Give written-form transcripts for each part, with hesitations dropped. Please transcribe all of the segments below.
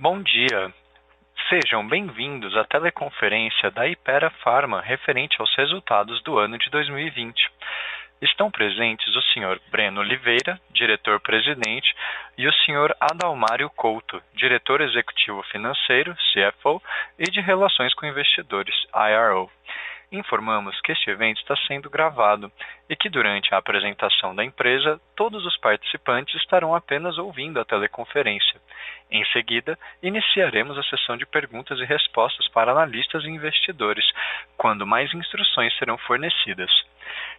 Bom dia. Sejam bem-vindos à teleconferência da Hypera Pharma referente aos resultados do ano de 2020. Estão presentes o Sr. Breno Oliveira, diretor-presidente, e o Sr. Adalmário Couto, diretor executivo financeiro, CFO, e de Relações com Investidores, IRO. Informamos que este evento está sendo gravado e que durante a apresentação da empresa, todos os participantes estarão apenas ouvindo a teleconferência. Em seguida, iniciaremos a sessão de perguntas e respostas para analistas e investidores, quando mais instruções serão fornecidas.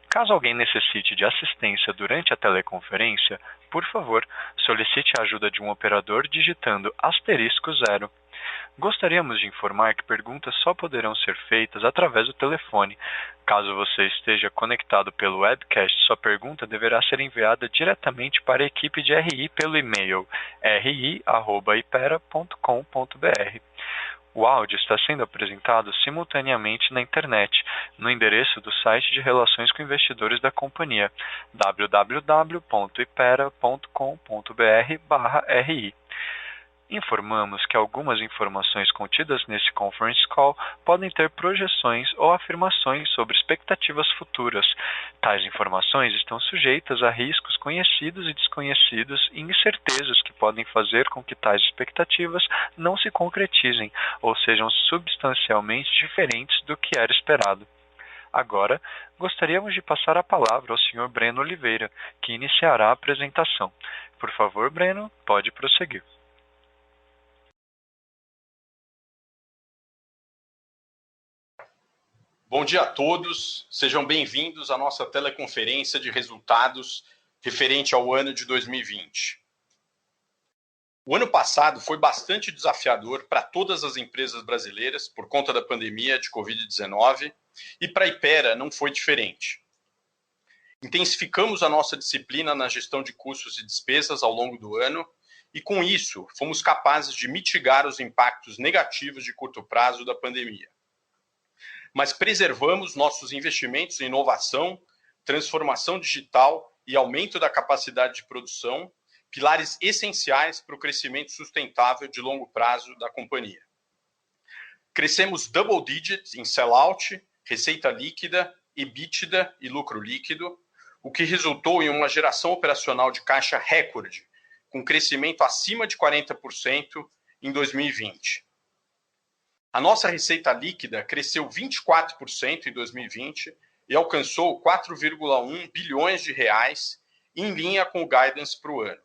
Caso alguém necessite de assistência durante a teleconferência, por favor, solicite a ajuda de um operador digitando *0. Gostaríamos de informar que perguntas só poderão ser feitas através do telefone. Caso você esteja conectado pelo webcast, sua pergunta deverá ser enviada diretamente para a equipe de RI pelo e-mail ri@hypera.com.br. O áudio está sendo apresentado simultaneamente na internet, no endereço do site de Relações com Investidores da companhia, www.hypera.com.br/ri. Informamos que algumas informações contidas nesse conference call podem ter projeções ou afirmações sobre expectativas futuras. Tais informações estão sujeitas a riscos conhecidos e desconhecidos e incertezas que podem fazer com que tais expectativas não se concretizem ou sejam substancialmente diferentes do que era esperado. Agora, gostaríamos de passar a palavra ao Sr. Breno Oliveira, que iniciará a apresentação. Por favor, Breno, pode prosseguir. Bom dia a todos, sejam bem-vindos à nossa teleconferência de resultados referente ao ano de 2020. O ano passado foi bastante desafiador para todas as empresas brasileiras por conta da pandemia de Covid-19 e para a Hypera não foi diferente. Intensificamos a nossa disciplina na gestão de custos e despesas ao longo do ano e, com isso, fomos capazes de mitigar os impactos negativos de curto prazo da pandemia. Mas preservamos nossos investimentos em inovação, transformação digital e aumento da capacidade de produção, pilares essenciais para o crescimento sustentável de longo prazo da companhia. Crescemos double digit em sell-out, receita líquida, EBITDA e lucro líquido, o que resultou em uma geração operacional de caixa recorde, com crescimento acima de 40% em 2020. A nossa receita líquida cresceu 24% em 2020 e alcançou 4,1 bilhões de reais, em linha com o guidance para o ano.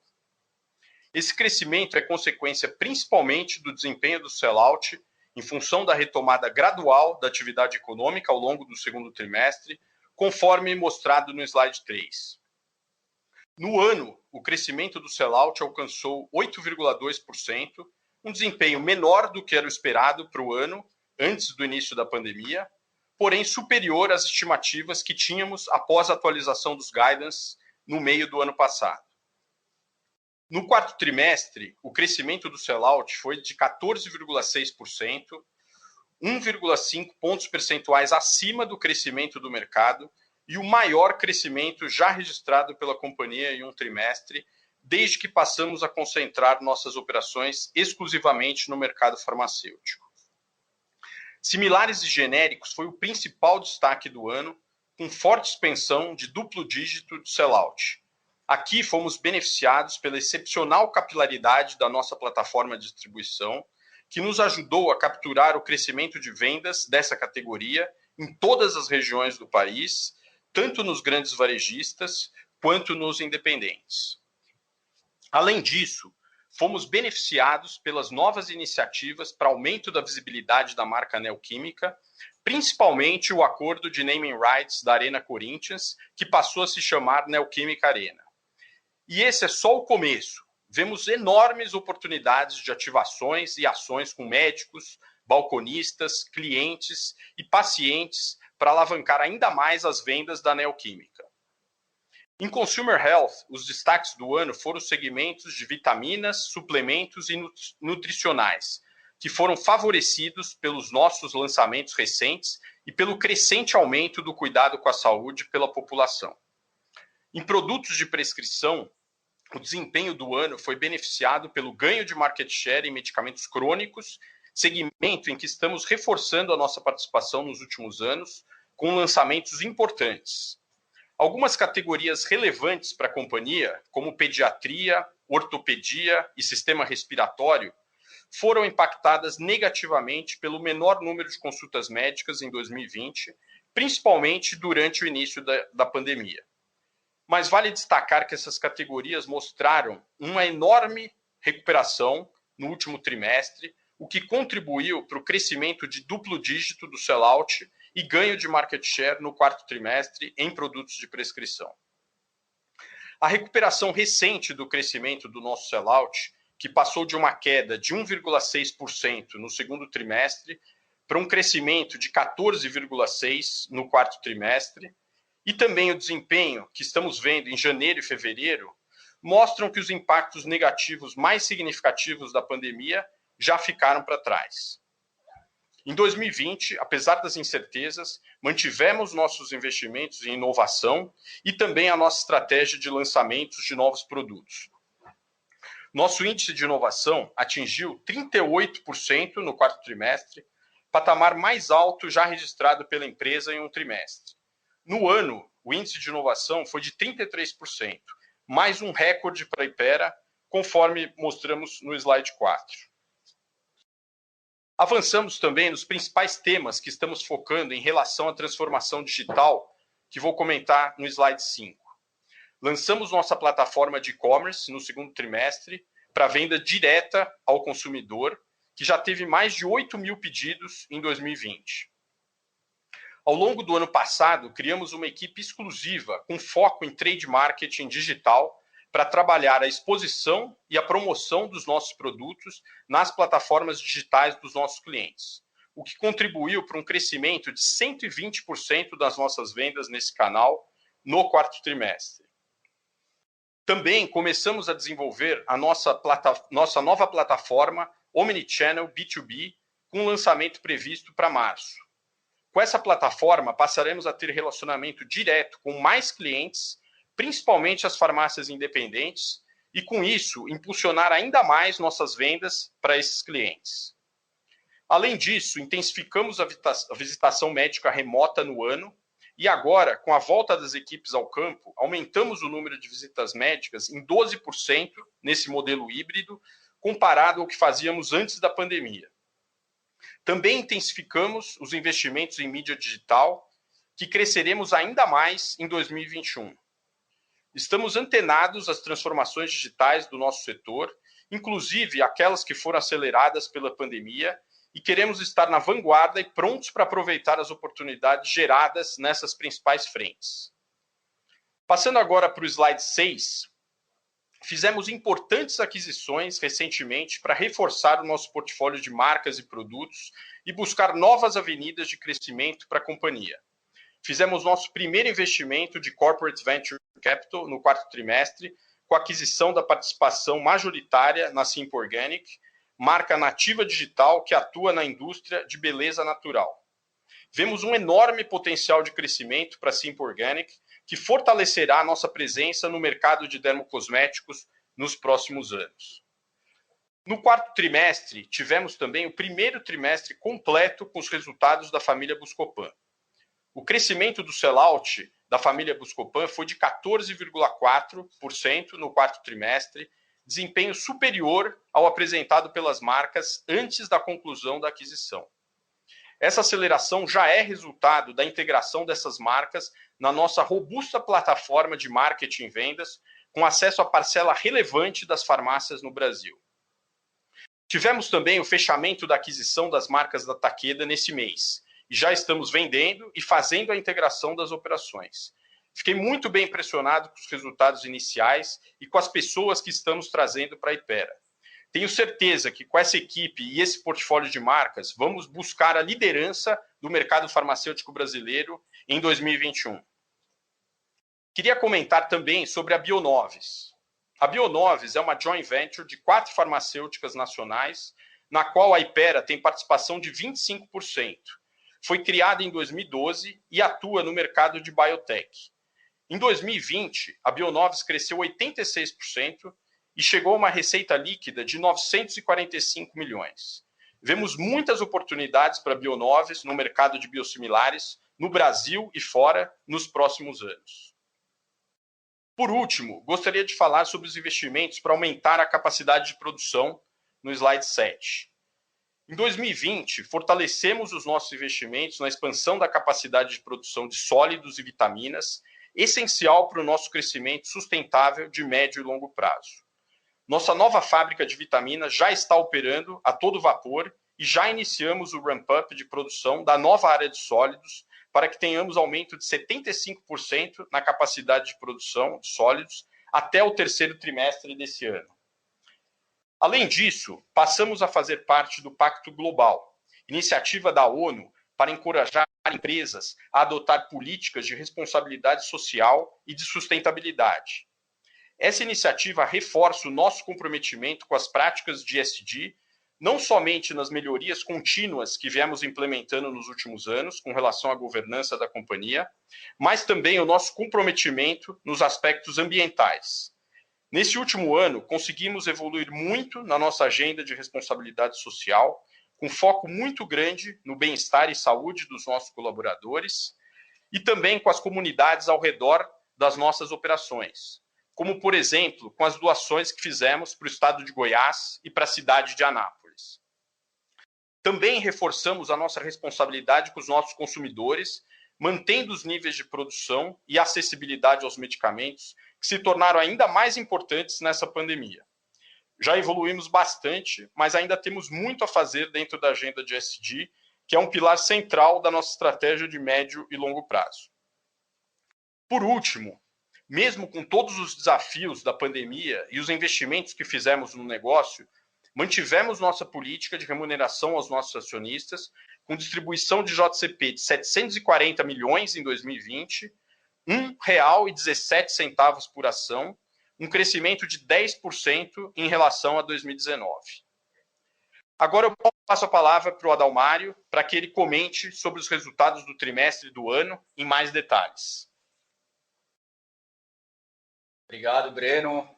Esse crescimento é consequência principalmente do desempenho do sell-out, em função da retomada gradual da atividade econômica ao longo do segundo trimestre, conforme mostrado no slide 3. No ano, o crescimento do sell-out alcançou 8,2%, um desempenho menor do que era o esperado para o ano, antes do início da pandemia, porém superior às estimativas que tínhamos após a atualização dos guidance no meio do ano passado. No quarto trimestre, o crescimento do sell-out foi de 14,6%, 1,5 pontos percentuais acima do crescimento do mercado e o maior crescimento já registrado pela companhia em um trimestre, desde que passamos a concentrar nossas operações exclusivamente no mercado farmacêutico. Similares e genéricos foi o principal destaque do ano, com forte expansão de duplo dígito de sell-out. Aqui fomos beneficiados pela excepcional capilaridade da nossa plataforma de distribuição, que nos ajudou a capturar o crescimento de vendas dessa categoria em todas as regiões do país, tanto nos grandes varejistas quanto nos independentes. Além disso, fomos beneficiados pelas novas iniciativas para aumento da visibilidade da marca Neoquímica, principalmente o acordo de naming rights da Arena Corinthians, que passou a se chamar Neoquímica Arena. E esse é só o começo. Vemos enormes oportunidades de ativações e ações com médicos, balconistas, clientes e pacientes para alavancar ainda mais as vendas da Neoquímica. Em Consumer Health, os destaques do ano foram os segmentos de vitaminas, suplementos e nutricionais, que foram favorecidos pelos nossos lançamentos recentes e pelo crescente aumento do cuidado com a saúde pela população. Em produtos de prescrição, o desempenho do ano foi beneficiado pelo ganho de market share em medicamentos crônicos, segmento em que estamos reforçando a nossa participação nos últimos anos, com lançamentos importantes. Algumas categorias relevantes para a companhia, como pediatria, ortopedia e sistema respiratório, foram impactadas negativamente pelo menor número de consultas médicas em 2020, principalmente durante o início da pandemia. Mas vale destacar que essas categorias mostraram uma enorme recuperação no último trimestre, o que contribuiu para o crescimento de duplo dígito do sell-out e ganho de market share no quarto trimestre em produtos de prescrição. A recuperação recente do crescimento do nosso sell-out, que passou de uma queda de 1,6% no segundo trimestre para um crescimento de 14,6% no quarto trimestre, e também o desempenho que estamos vendo em janeiro e fevereiro, mostram que os impactos negativos mais significativos da pandemia já ficaram para trás. Em 2020, apesar das incertezas, mantivemos nossos investimentos em inovação e também a nossa estratégia de lançamentos de novos produtos. Nosso índice de inovação atingiu 38% no quarto trimestre, patamar mais alto já registrado pela empresa em um trimestre. No ano, o índice de inovação foi de 33%, mais um recorde para a Hypera, conforme mostramos no slide 4. Avançamos também nos principais temas que estamos focando em relação à transformação digital, que vou comentar no slide 5. Lançamos nossa plataforma de e-commerce no segundo trimestre para venda direta ao consumidor, que já teve mais de 8 mil pedidos em 2020. Ao longo do ano passado, criamos uma equipe exclusiva com foco em trade marketing digital para trabalhar a exposição e a promoção dos nossos produtos nas plataformas digitais dos nossos clientes, o que contribuiu para um crescimento de 120% das nossas vendas nesse canal no quarto trimestre. Também começamos a desenvolver a nossa nova plataforma Omnichannel B2B, com lançamento previsto para março. Com essa plataforma, passaremos a ter relacionamento direto com mais clientes, principalmente as farmácias independentes, e com isso, impulsionar ainda mais nossas vendas para esses clientes. Além disso, intensificamos a visitação médica remota no ano e agora, com a volta das equipes ao campo, aumentamos o número de visitas médicas em 12% nesse modelo híbrido, comparado ao que fazíamos antes da pandemia. Também intensificamos os investimentos em mídia digital, que cresceremos ainda mais em 2021. Estamos antenados às transformações digitais do nosso setor, inclusive aquelas que foram aceleradas pela pandemia, e queremos estar na vanguarda e prontos para aproveitar as oportunidades geradas nessas principais frentes. Passando agora para o slide 6, fizemos importantes aquisições recentemente para reforçar o nosso portfólio de marcas e produtos e buscar novas avenidas de crescimento para a companhia. Fizemos nosso primeiro investimento de Corporate Venture Capital no quarto trimestre, com a aquisição da participação majoritária na Simp Organic, marca nativa digital que atua na indústria de beleza natural. Vemos um enorme potencial de crescimento para a Simp Organic, que fortalecerá a nossa presença no mercado de dermocosméticos nos próximos anos. No quarto trimestre, tivemos também o primeiro trimestre completo com os resultados da família Buscopan. O crescimento do sell-out da família Buscopan foi de 14,4% no quarto trimestre, desempenho superior ao apresentado pelas marcas antes da conclusão da aquisição. Essa aceleração já é resultado da integração dessas marcas na nossa robusta plataforma de marketing e vendas, com acesso a parcela relevante das farmácias no Brasil. Tivemos também o fechamento da aquisição das marcas da Takeda nesse mês, e já estamos vendendo e fazendo a integração das operações. Fiquei muito bem impressionado com os resultados iniciais e com as pessoas que estamos trazendo para a Hypera. Tenho certeza que com essa equipe e esse portfólio de marcas, vamos buscar a liderança do mercado farmacêutico brasileiro em 2021. Queria comentar também sobre a Bionovis. A Bionovis é uma joint venture de 4 farmacêuticas nacionais, na qual a Hypera tem participação de 25%. Foi criada em 2012 e atua no mercado de biotech. Em 2020, a Bionovis cresceu 86% e chegou a uma receita líquida de 945 milhões. Vemos muitas oportunidades para a Bionovis no mercado de biosimilares, no Brasil e fora, nos próximos anos. Por último, gostaria de falar sobre os investimentos para aumentar a capacidade de produção no slide 7. Em 2020, fortalecemos os nossos investimentos na expansão da capacidade de produção de sólidos e vitaminas, essencial para o nosso crescimento sustentável de médio e longo prazo. Nossa nova fábrica de vitaminas já está operando a todo vapor e já iniciamos o ramp-up de produção da nova área de sólidos para que tenhamos aumento de 75% na capacidade de produção de sólidos até o terceiro trimestre desse ano. Além disso, passamos a fazer parte do Pacto Global, iniciativa da ONU para encorajar empresas a adotar políticas de responsabilidade social e de sustentabilidade. Essa iniciativa reforça o nosso comprometimento com as práticas de ESG, não somente nas melhorias contínuas que viemos implementando nos últimos anos com relação à governança da companhia, mas também o nosso comprometimento nos aspectos ambientais. Nesse último ano, conseguimos evoluir muito na nossa agenda de responsabilidade social, com foco muito grande no bem-estar e saúde dos nossos colaboradores e também com as comunidades ao redor das nossas operações, como, por exemplo, com as doações que fizemos para o estado de Goiás e para a cidade de Anápolis. Também reforçamos a nossa responsabilidade com os nossos consumidores, mantendo os níveis de produção e acessibilidade aos medicamentos, que se tornaram ainda mais importantes nessa pandemia. Já evoluímos bastante, mas ainda temos muito a fazer dentro da agenda de ESG, que é um pilar central da nossa estratégia de médio e longo prazo. Por último, mesmo com todos os desafios da pandemia e os investimentos que fizemos no negócio, mantivemos nossa política de remuneração aos nossos acionistas, com distribuição de JCP de 740 milhões em 2020, R$ 1,17 por ação, um crescimento de 10% em relação a 2019. Agora eu passo a palavra para o Adalmário, para que ele comente sobre os resultados do trimestre do ano em mais detalhes. Obrigado, Breno.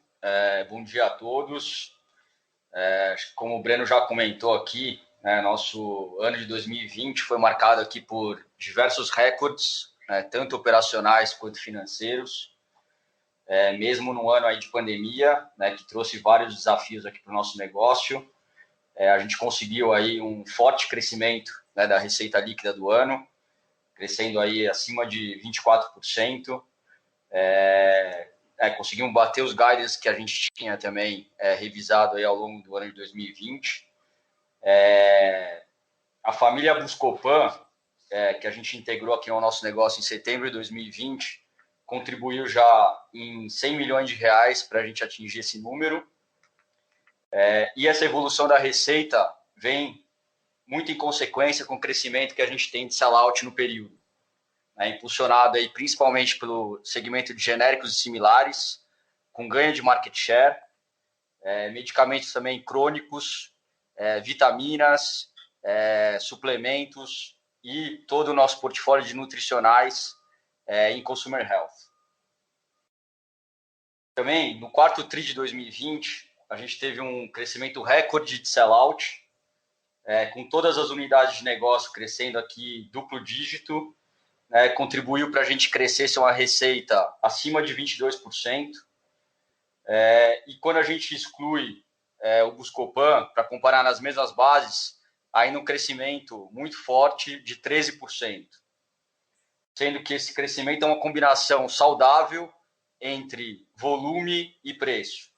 Bom dia a todos. Como o Breno já comentou aqui, nosso ano de 2020 foi marcado aqui por diversos recordes, tanto operacionais quanto financeiros, mesmo no ano aí de pandemia, que trouxe vários desafios aqui para o nosso negócio. A gente conseguiu aí um forte crescimento da receita líquida do ano, crescendo aí acima de 24%. Conseguimos bater os guidance que a gente tinha também revisado aí ao longo do ano de 2020. A família Buscopan, que a gente integrou aqui no nosso negócio em setembro de 2020, contribuiu já em 100 milhões de reais para a gente atingir esse número. E essa evolução da receita vem muito em consequência com o crescimento que a gente tem de sell-out no período, impulsionado aí principalmente pelo segmento de genéricos e similares, com ganho de market share, medicamentos também crônicos, vitaminas, suplementos e todo o nosso portfólio de nutricionais em Consumer Health. Também, no quarto TRI de 2020, a gente teve um crescimento recorde de sell-out, com todas as unidades de negócio crescendo aqui duplo dígito, contribuiu para a gente crescer uma receita acima de 22%. E quando a gente exclui o Buscopan, para comparar nas mesmas bases, aí no crescimento muito forte de 13%. Sendo que esse crescimento é uma combinação saudável entre volume e preço.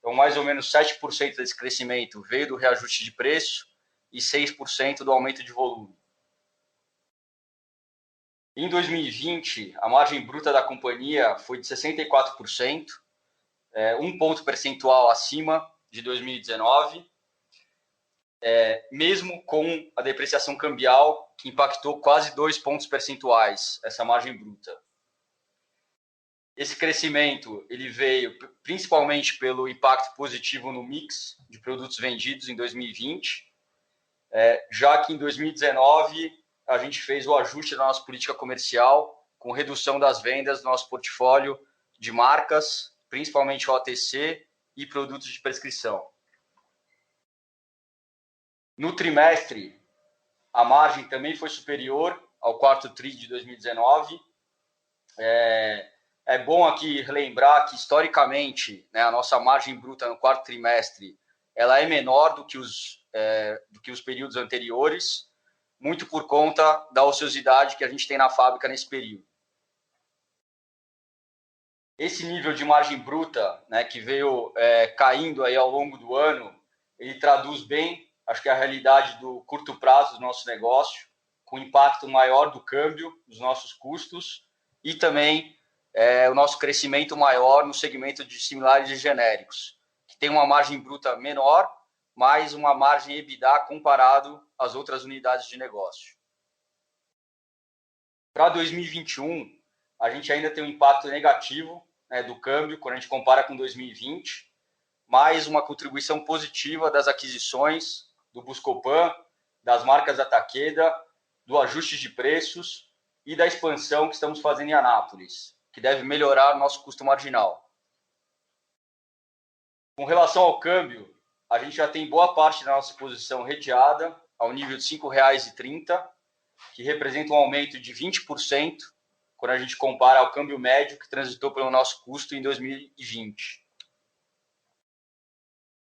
Então, mais ou menos 7% desse crescimento veio do reajuste de preço e 6% do aumento de volume. Em 2020, a margem bruta da companhia foi de 64%, um ponto percentual acima de 2019, mesmo com a depreciação cambial, que impactou quase 2 pontos percentuais essa margem bruta. Esse crescimento ele veio principalmente pelo impacto positivo no mix de produtos vendidos em 2020, já que em 2019 a gente fez o ajuste da nossa política comercial com redução das vendas do nosso portfólio de marcas, principalmente OTC e produtos de prescrição. No trimestre, a margem também foi superior ao quarto TRI de 2019. É bom aqui relembrar que, historicamente, né, a nossa margem bruta no quarto trimestre ela é menor do que os períodos anteriores, muito por conta da ociosidade que a gente tem na fábrica nesse período. Esse nível de margem bruta, né, que veio caindo aí ao longo do ano, ele traduz bem, acho que a realidade do curto prazo do nosso negócio, com impacto maior do câmbio dos nossos custos e também o nosso crescimento maior no segmento de similares e genéricos, que tem uma margem bruta menor, mas uma margem EBITDA comparado às outras unidades de negócio. Para 2021, a gente ainda tem um impacto negativo, né, do câmbio, quando a gente compara com 2020, mais uma contribuição positiva das aquisições do Buscopan, das marcas da Takeda, do ajuste de preços e da expansão que estamos fazendo em Anápolis, que deve melhorar o nosso custo marginal. Com relação ao câmbio, a gente já tem boa parte da nossa posição hedgeada ao nível de R$ 5,30, que representa um aumento de 20% quando a gente compara ao câmbio médio que transitou pelo nosso custo em 2020.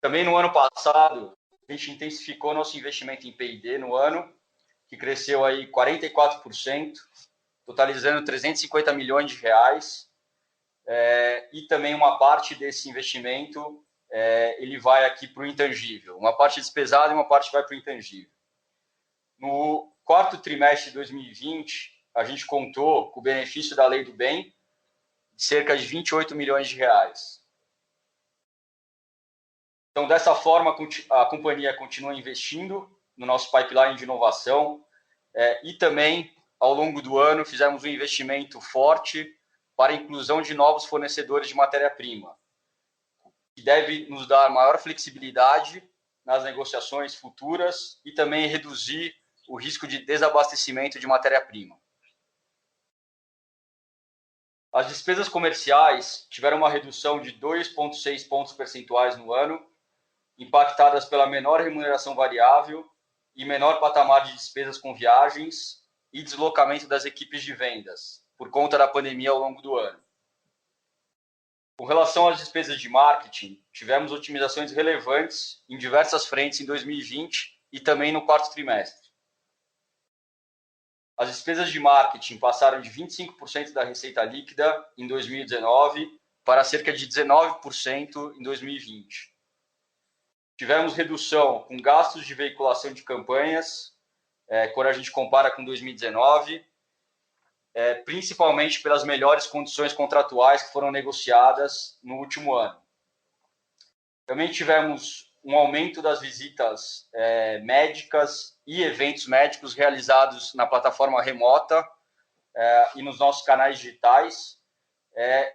Também no ano passado, a gente intensificou nosso investimento em P&D no ano, que cresceu aí 44%, totalizando R$ 350 milhões de reais. E também uma parte desse investimento ele vai aqui para o intangível. Uma parte despesada e uma parte vai para o intangível. No quarto trimestre de 2020, a gente contou com o benefício da Lei do Bem de cerca de 28 milhões de reais. Então, dessa forma, a companhia continua investindo no nosso pipeline de inovação e também, ao longo do ano, fizemos um investimento forte para a inclusão de novos fornecedores de matéria-prima, que deve nos dar maior flexibilidade nas negociações futuras e também reduzir o risco de desabastecimento de matéria-prima. As despesas comerciais tiveram uma redução de 2,6 pontos percentuais no ano, impactadas pela menor remuneração variável e menor patamar de despesas com viagens e deslocamento das equipes de vendas, por conta da pandemia ao longo do ano. Com relação às despesas de marketing, tivemos otimizações relevantes em diversas frentes em 2020 e também no quarto trimestre. As despesas de marketing passaram de 25% da receita líquida em 2019 para cerca de 19% em 2020. Tivemos redução com gastos de veiculação de campanhas, quando a gente compara com 2019, principalmente pelas melhores condições contratuais que foram negociadas no último ano. Também tivemos um aumento das visitas médicas e eventos médicos realizados na plataforma remota e nos nossos canais digitais,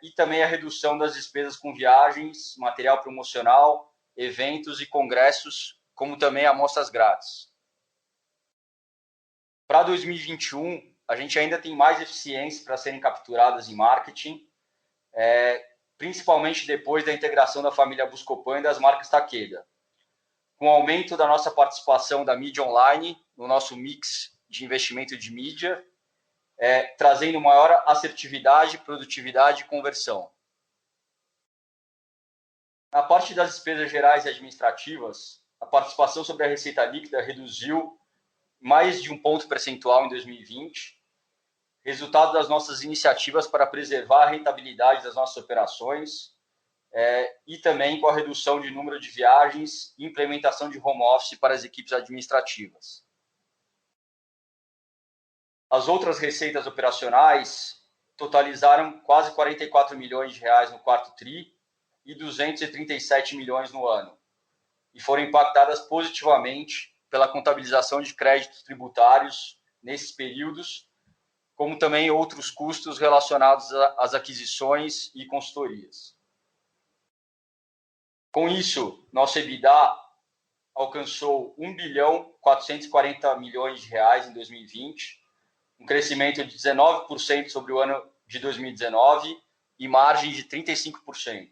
e também a redução das despesas com viagens, material promocional, eventos e congressos, como também amostras grátis. Para 2021, a gente ainda tem mais eficiências para serem capturadas em marketing, principalmente depois da integração da família Buscopan e das marcas Takeda. Com o aumento da nossa participação da mídia online no nosso mix de investimento de mídia, trazendo maior assertividade, produtividade e conversão. Na parte das despesas gerais e administrativas, a participação sobre a receita líquida reduziu mais de um ponto percentual em 2020, resultado das nossas iniciativas para preservar a rentabilidade das nossas operações, e também com a redução de número de viagens e implementação de home office para as equipes administrativas. As outras receitas operacionais totalizaram quase 44 milhões de reais no quarto TRI e 237 milhões no ano, e foram impactadas positivamente pela contabilização de créditos tributários nesses períodos, como também outros custos relacionados às aquisições e consultorias. Com isso, nosso EBITDA alcançou 1 bilhão 440 milhões de reais em 2020, um crescimento de 19% sobre o ano de 2019 e margem de 35%.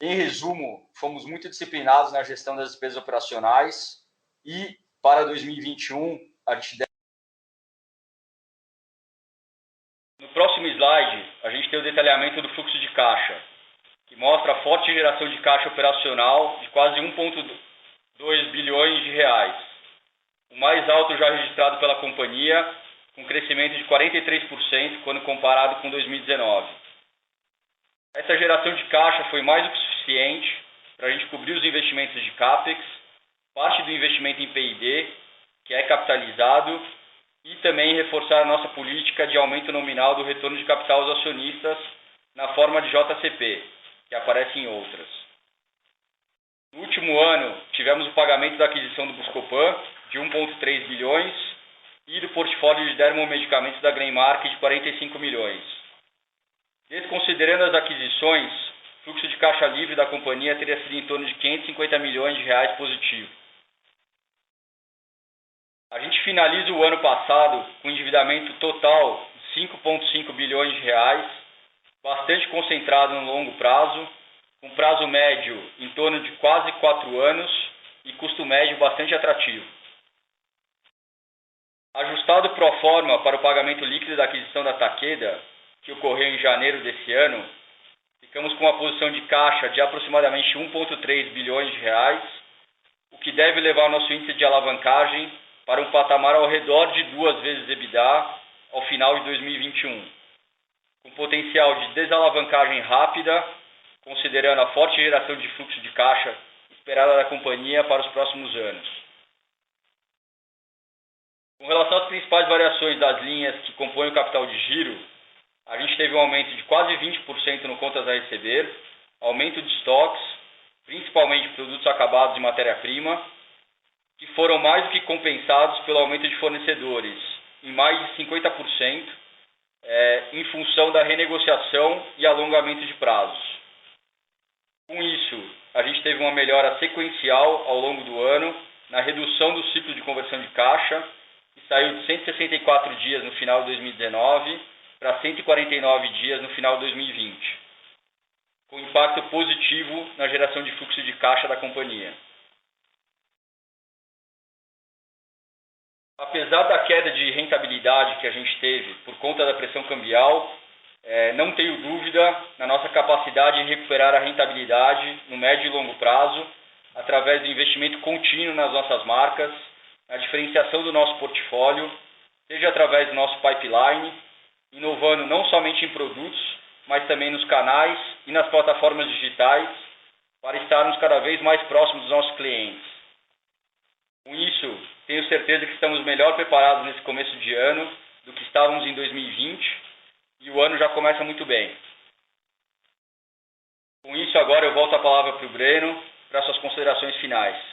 Em resumo, fomos muito disciplinados na gestão das despesas operacionais e, para 2021, a gente deve... No próximo slide, a gente tem o detalhamento do fluxo de caixa, que mostra a forte geração de caixa operacional de quase 1,2 bilhões de reais, o mais alto já registrado pela companhia, com crescimento de 43% quando comparado com 2019. Essa geração de caixa foi mais do que suficiente para a gente cobrir os investimentos de CAPEX, parte do investimento em P&D, que é capitalizado, e também reforçar a nossa política de aumento nominal do retorno de capital aos acionistas na forma de JCP, que aparece em outras. No último ano, tivemos o pagamento da aquisição do Buscopan, de 1,3 bilhões, e do portfólio de dermomedicamentos da Glenmark, de 45 milhões. Desconsiderando as aquisições, o fluxo de caixa livre da companhia teria sido em torno de 550 milhões de reais positivo. A gente finaliza o ano passado com endividamento total de 5,5 bilhões de reais, bastante concentrado no longo prazo, com prazo médio em torno de quase 4 anos e custo médio bastante atrativo. Ajustado pro forma para o pagamento líquido da aquisição da Takeda, que ocorreu em janeiro desse ano, ficamos com uma posição de caixa de aproximadamente 1,3 bilhões de reais, o que deve levar o nosso índice de alavancagem para um patamar ao redor de 2 vezes EBITDA ao final de 2021, com potencial de desalavancagem rápida, considerando a forte geração de fluxo de caixa esperada da companhia para os próximos anos. Com relação às principais variações das linhas que compõem o capital de giro, a gente teve um aumento de quase 20% no contas a receber, aumento de estoques, principalmente produtos acabados e matéria-prima, que foram mais do que compensados pelo aumento de fornecedores, em mais de 50%, em função da renegociação e alongamento de prazos. Com isso, a gente teve uma melhora sequencial ao longo do ano na redução do ciclo de conversão de caixa, que saiu de 164 dias no final de 2019 para 149 dias no final de 2020, com impacto positivo na geração de fluxo de caixa da companhia. Apesar da queda de rentabilidade que a gente teve por conta da pressão cambial, não tenho dúvida na nossa capacidade de recuperar a rentabilidade no médio e longo prazo, através do investimento contínuo nas nossas marcas, na diferenciação do nosso portfólio, seja através do nosso pipeline, inovando não somente em produtos, mas também nos canais e nas plataformas digitais, para estarmos cada vez mais próximos dos nossos clientes. Com isso, tenho certeza que estamos melhor preparados nesse começo de ano do que estávamos em 2020, e o ano já começa muito bem. Com isso, agora eu volto a palavra para o Breno, para suas considerações finais.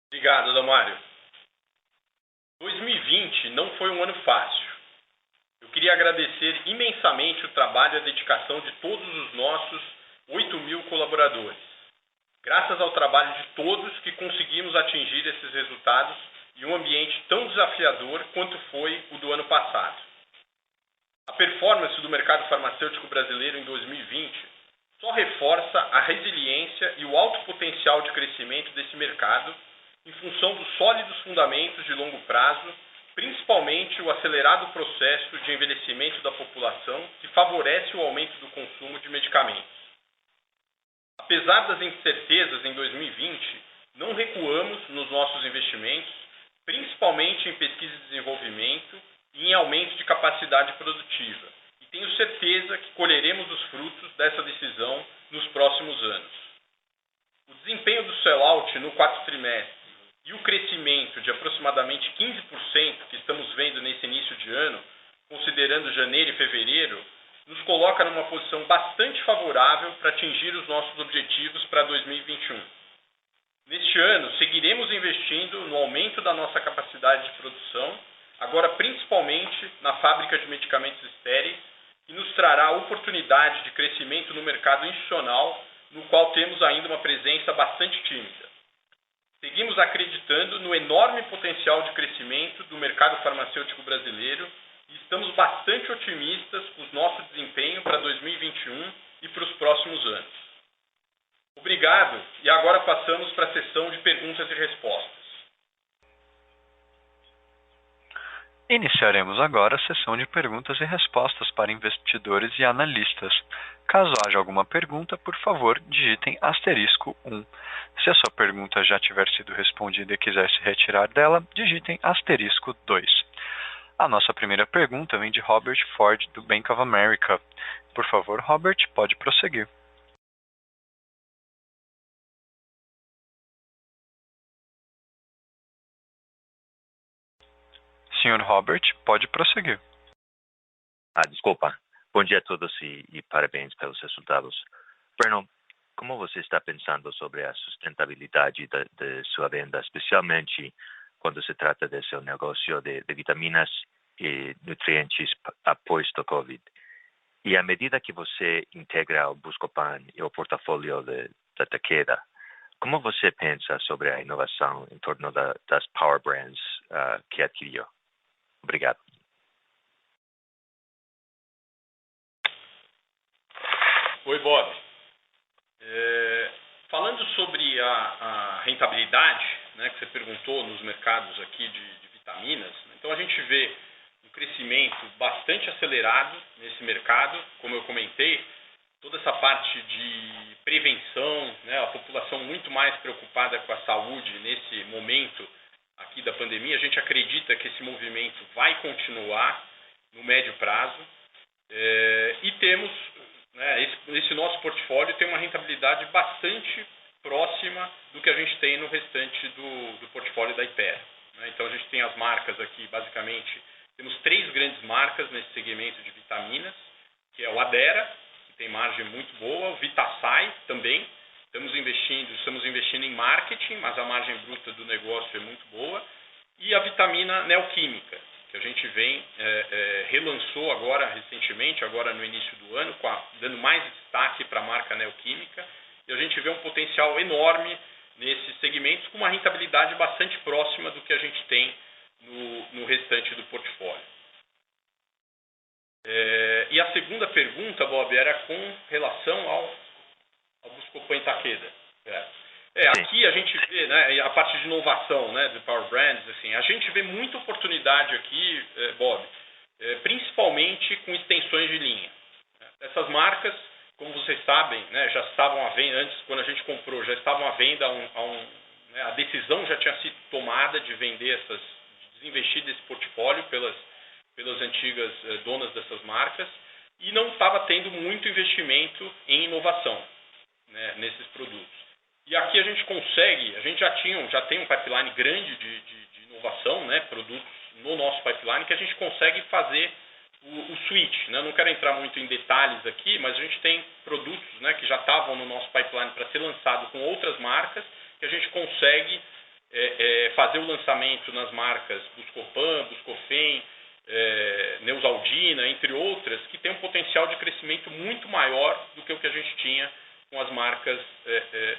Obrigado, Adamário. 2020 não foi um ano fácil. Eu queria agradecer imensamente o trabalho e a dedicação de todos os nossos 8.000 colaboradores. Graças ao trabalho de todos que conseguimos atingir esses resultados em um ambiente tão desafiador quanto foi o do ano passado. A performance do mercado farmacêutico brasileiro em 2020 só reforça a resiliência e o alto potencial de crescimento desse mercado em função dos sólidos fundamentos de longo prazo, principalmente o acelerado processo de envelhecimento da população que favorece o aumento do consumo de medicamentos. Apesar das incertezas em 2020, não recuamos nos nossos investimentos, principalmente em pesquisa e desenvolvimento e em aumento de capacidade produtiva. E tenho certeza que colheremos os frutos dessa decisão nos próximos anos. O desempenho do sell-out no quarto trimestre e o crescimento de aproximadamente 15% que estamos vendo nesse início de ano, considerando janeiro e fevereiro, nos coloca numa posição bastante favorável para atingir os nossos objetivos para 2021. Neste ano, seguiremos investindo no aumento da nossa capacidade de produção, agora principalmente na fábrica de medicamentos estéreis, que nos trará a oportunidade de crescimento no mercado institucional, no qual temos ainda uma presença bastante tímida. Seguimos acreditando no enorme potencial de crescimento do mercado farmacêutico brasileiro e estamos bastante otimistas com o nosso desempenho para 2021 e para os próximos anos. Obrigado, e agora passamos para a sessão de perguntas e respostas. Iniciaremos agora a sessão de perguntas e respostas para investidores e analistas. Caso haja alguma pergunta, por favor, digitem *1. Se a sua pergunta já tiver sido respondida e quiser se retirar dela, digitem *2. A nossa primeira pergunta vem de Robert Ford, do Bank of America. Por favor, Robert, pode prosseguir. Senhor Robert, pode prosseguir. Desculpa. Bom dia a todos e parabéns pelos resultados. Breno, como você está pensando sobre a sustentabilidade de sua venda, especialmente quando se trata de seu negócio de vitaminas e nutrientes após o Covid? E à medida que você integra o Buscopan e o portfólio da Takeda, como você pensa sobre a inovação em torno das Power Brands que adquiriu? Obrigado. Oi, Bob. Falando sobre a rentabilidade, né, que você perguntou nos mercados aqui de vitaminas, então a gente vê um crescimento bastante acelerado nesse mercado, como eu comentei, toda essa parte de prevenção, né, a população muito mais preocupada com a saúde nesse momento aqui da pandemia. A gente acredita que esse movimento vai continuar no médio prazo e temos, né, esse nosso portfólio tem uma rentabilidade bastante próxima do que a gente tem no restante do portfólio da Hypera, né? Então a gente tem as marcas aqui, basicamente, temos 3 grandes marcas nesse segmento de vitaminas, que é o Addera, que tem margem muito boa, o Vitasay também. Estamos investindo em marketing, mas a margem bruta do negócio é muito boa. E a vitamina Neoquímica, que a gente relançou agora recentemente, agora no início do ano, dando mais destaque para a marca Neoquímica. E a gente vê um potencial enorme nesses segmentos, com uma rentabilidade bastante próxima do que a gente tem no restante do portfólio. E a segunda pergunta, Bob, era com relação ao Buscopan e Takeda. Aqui a gente vê, né, a parte de inovação, né, do Power Brands, assim, a gente vê muita oportunidade aqui, Bob, principalmente com extensões de linha. Essas marcas, como vocês sabem, né, já estavam à venda, antes, quando a gente comprou, já estavam à venda né, a decisão já tinha sido tomada de vender de desinvestir desse portfólio pelas antigas donas dessas marcas, e não estava tendo muito investimento em inovação, né, nesses produtos. E aqui a gente consegue, a gente já tem um pipeline grande de inovação, né, produtos no nosso pipeline, que a gente consegue fazer o switch, né? Não quero entrar muito em detalhes aqui, mas a gente tem produtos, né, que já estavam no nosso pipeline para ser lançado com outras marcas, que a gente consegue fazer o lançamento nas marcas Buscopan, Buscofem, Neosaldina, entre outras, que tem um potencial de crescimento muito maior do que o que a gente tinha com as marcas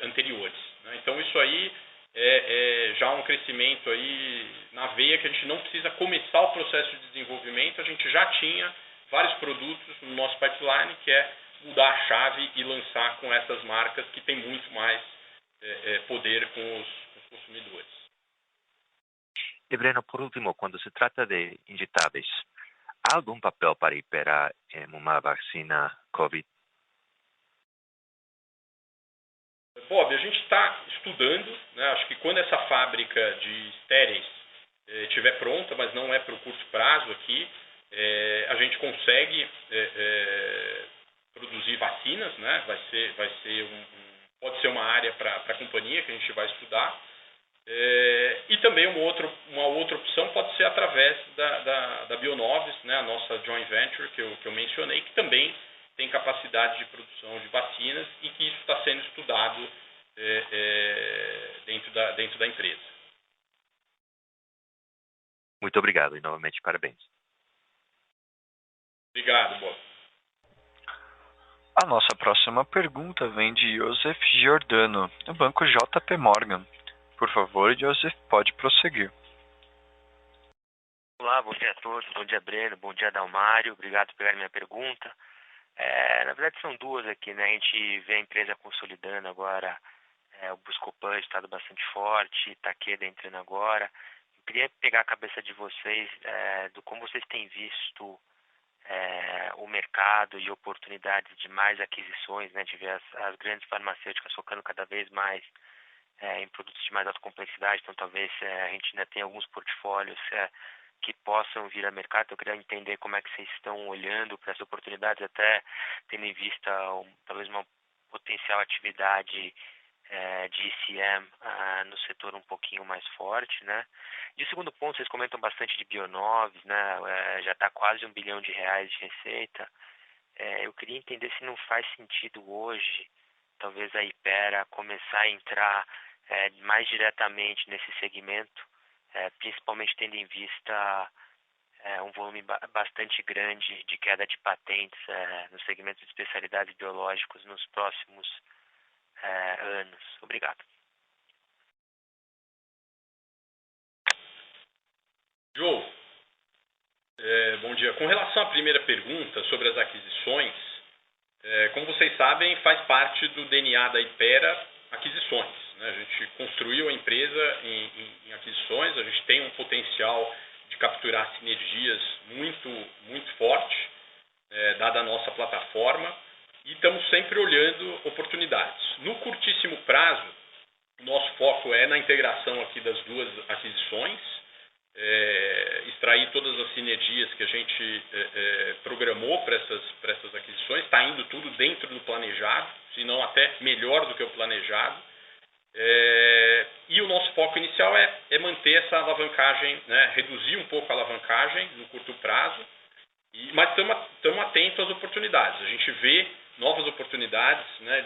anteriores, né? Então isso aí é já um crescimento aí na veia, que a gente não precisa começar o processo de desenvolvimento, a gente já tinha vários produtos no nosso pipeline, que é mudar a chave e lançar com essas marcas que têm muito mais poder com os consumidores. E Breno, por último, quando se trata de injetáveis, há algum papel para Hypera em uma vacina COVID? Bob, a gente está estudando, né? Acho que quando essa fábrica de estéreis estiver pronta, mas não é para o curto prazo aqui, a gente consegue produzir vacinas, né? Pode ser uma área para a companhia que a gente vai estudar. E também uma outra opção pode ser através da Bionovis, né? A nossa joint venture que eu mencionei, que também tem capacidade de produção de vacinas e que isso está sendo estudado dentro da empresa. Muito obrigado e novamente parabéns. Obrigado, Bob. A nossa próxima pergunta vem de Joseph Giordano, do banco JP Morgan. Por favor, Joseph, pode prosseguir. Olá, bom dia a todos, bom dia Breno, bom dia Dalmário, obrigado por pegar minha pergunta. Na verdade são duas aqui, né? A gente vê a empresa consolidando agora, o Buscopan, estado bastante forte, Takeda entrando agora. Eu queria pegar a cabeça de vocês, do como vocês têm visto o mercado e oportunidades de mais aquisições, né? De ver as grandes farmacêuticas focando cada vez mais em produtos de mais alta complexidade, então talvez a gente ainda tenha alguns portfólios que possam vir a mercado. Eu queria entender como é que vocês estão olhando para essas oportunidades, até tendo em vista talvez uma potencial atividade de ECM no setor um pouquinho mais forte, né? E o segundo ponto, vocês comentam bastante de Bionovis, né? Já está quase R$1 bilhão de receita. Eu queria entender se não faz sentido hoje, talvez a Hypera começar a entrar mais diretamente nesse segmento, principalmente tendo em vista um volume bastante grande de queda de patentes no segmento de especialidades biológicos nos próximos anos. Obrigado. Joe, bom dia. Com relação à primeira pergunta sobre as aquisições, como vocês sabem, faz parte do DNA da Hypera aquisições, né? A gente construiu a empresa em aquisições, a gente tem um potencial de capturar sinergias muito, muito forte, dada a nossa plataforma, e estamos sempre olhando oportunidades. No curtíssimo prazo, o nosso foco é na integração aqui das duas aquisições, extrair todas as sinergias que a gente programou para essas aquisições. Está indo tudo dentro do planejado, se não até melhor do que o planejado. E o nosso foco inicial é manter essa alavancagem, né, reduzir um pouco a alavancagem no curto prazo, mas estamos atentos às oportunidades. A gente vê novas oportunidades, né,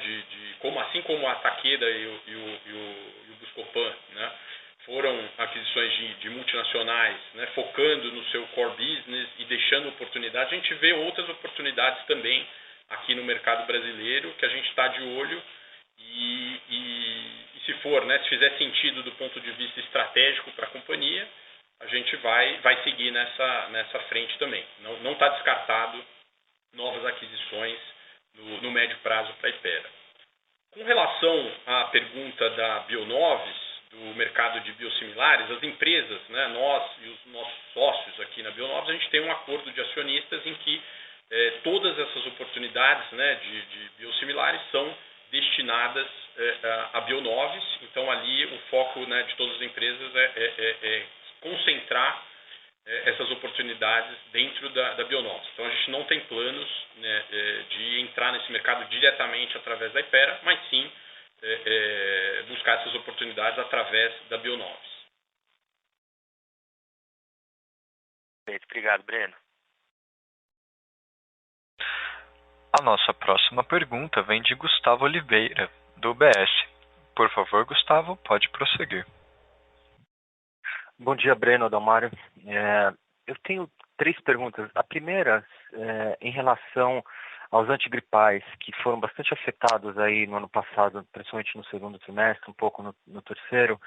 assim como a Takeda e o Buscopan, né, foram aquisições de multinacionais, né, focando no seu core business e deixando oportunidades. A gente vê outras oportunidades também aqui no mercado brasileiro que a gente está de olho e se for, né, se fizer sentido do ponto de vista estratégico para a companhia, a gente vai seguir nessa frente também. Não está descartado novas aquisições no médio prazo para a Hypera. Com relação à pergunta da Bionovis, do mercado de biosimilares, as empresas, né, nós e os nossos sócios aqui na Bionovis, a gente tem um acordo de acionistas em que todas essas oportunidades, né, de biosimilares são destinadas a Bionovis. Então ali o foco, né, de todas as empresas é concentrar essas oportunidades dentro da Bionovis. Então a gente não tem planos, né, de entrar nesse mercado diretamente através da Hypera, mas sim buscar essas oportunidades através da Bionovis. Obrigado, Breno. A nossa próxima pergunta vem de Gustavo Oliveira, do UBS. Por favor, Gustavo, pode prosseguir. Bom dia, Breno, Dalmário. Eu tenho 3 perguntas. A primeira, em relação aos antigripais, que foram bastante afetados aí no ano passado, principalmente no segundo trimestre, um pouco no terceiro,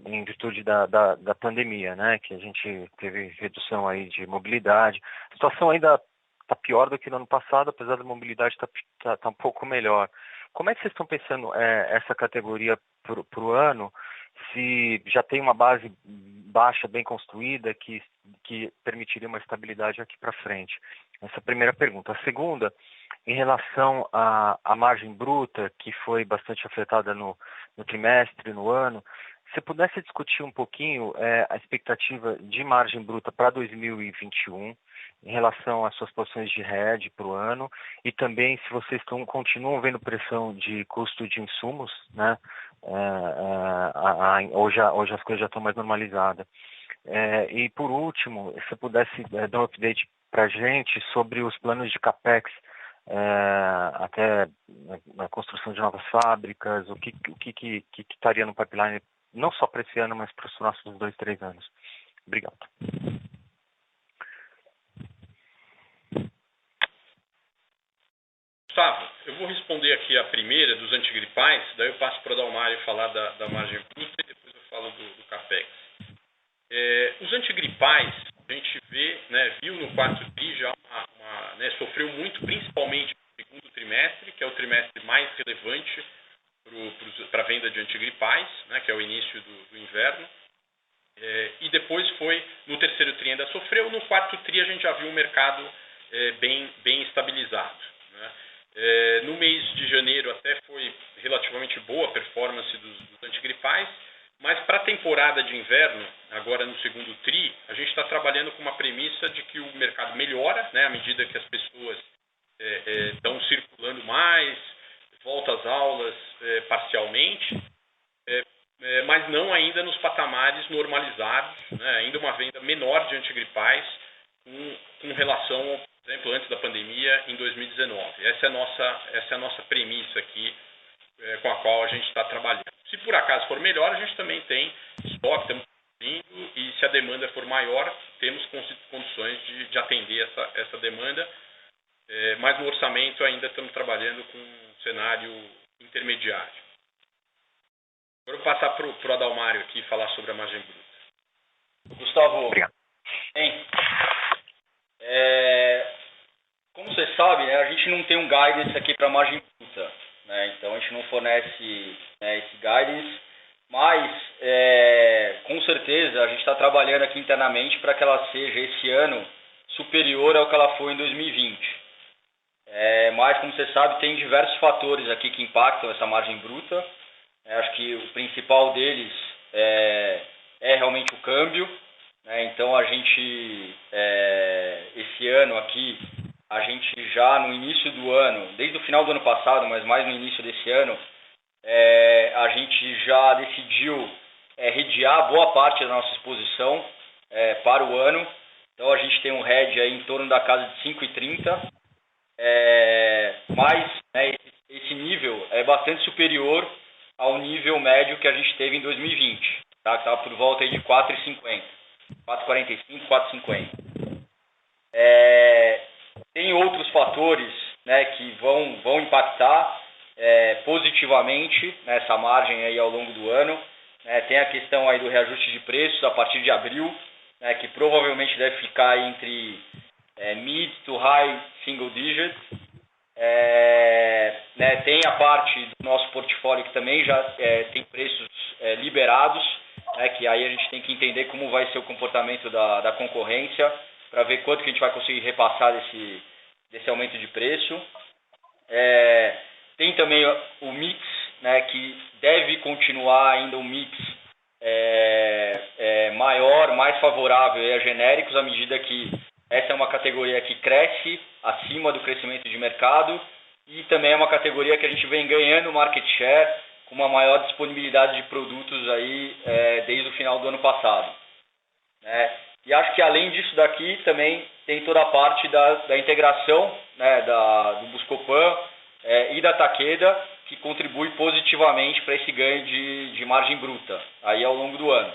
em virtude da pandemia, né, que a gente teve redução aí de mobilidade. A situação ainda está pior do que no ano passado, apesar da mobilidade tá um pouco melhor. Como é que vocês estão pensando essa categoria para o ano, se já tem uma base baixa bem construída que permitiria uma estabilidade aqui para frente? Essa é a primeira pergunta. A segunda, em relação à margem bruta, que foi bastante afetada no trimestre, no ano, se pudesse discutir um pouquinho a expectativa de margem bruta para 2021, em relação às suas posições de hedge para o ano, e também se vocês continuam vendo pressão de custo de insumos, né? Hoje as coisas já estão mais normalizadas. E por último, se pudesse dar um update para a gente sobre os planos de CAPEX, até a construção de novas fábricas, o que estaria no pipeline, não só para esse ano, mas para os próximos 2, 3 anos. Obrigado. Gustavo, Eu vou responder aqui a primeira dos antigripais, daí eu passo para o Adalmario falar da margem bruta e depois eu falo do CAPEX. Os antigripais, a gente viu no quarto TRI já sofreu muito, principalmente no segundo trimestre, que é o trimestre mais relevante para a venda de antigripais, que é o início do inverno. E depois foi no terceiro TRI ainda sofreu, no quarto TRI a gente já viu o mercado bem estabilizado. No mês de janeiro até foi relativamente boa a performance dos antigripais, mas para a temporada de inverno, agora no segundo TRI, a gente está trabalhando com uma premissa de que o mercado melhora, à medida que as pessoas estão circulando mais, volta às aulas parcialmente, mas não ainda nos patamares normalizados, ainda uma venda menor de antigripais com relação, por exemplo, antes da pandemia, em 2019. Essa é a nossa premissa aqui, com a qual a gente está trabalhando. Se por acaso for melhor, a gente também tem estoque, estamos produzindo, e se a demanda for maior, temos condições de atender essa demanda, mas no orçamento ainda estamos trabalhando com um cenário intermediário. Agora eu vou passar para o Adalmario aqui falar sobre a margem bruta. Gustavo, obrigado. Como você sabe, a gente não tem um guidance aqui para a margem bruta, então a gente não fornece esse guidance, mas com certeza a gente está trabalhando aqui internamente para que ela seja esse ano superior ao que ela foi em 2020. Mas, como você sabe, tem diversos fatores aqui que impactam essa margem bruta. Acho que o principal deles é realmente o câmbio. Então, a gente, esse ano aqui, a gente já no início do ano, desde o final do ano passado, mas mais no início desse ano, a gente já decidiu hedgear boa parte da nossa exposição para o ano. Então, a gente tem um hedge aí em torno da casa de 5,30. Mas esse nível é bastante superior ao nível médio que a gente teve em 2020, que estava por volta aí de 4,50, 4,45, 4,50. Tem outros fatores que vão impactar positivamente nessa margem aí ao longo do ano. Tem a questão aí do reajuste de preços a partir de abril, que provavelmente deve ficar entre mid to high single digits. Tem a parte do nosso portfólio que também já tem preços liberados, que aí a gente tem que entender como vai ser o comportamento da concorrência para ver quanto que a gente vai conseguir repassar desse aumento de preço. Tem também o mix, que deve continuar ainda um mix maior, mais favorável a genéricos, à medida que essa é uma categoria que cresce acima do crescimento de mercado e também é uma categoria que a gente vem ganhando market share com uma maior disponibilidade de produtos aí desde o final do ano passado. E acho que além disso daqui também tem toda a parte da integração do Buscopan e da Takeda, que contribui positivamente para esse ganho de margem bruta aí ao longo do ano.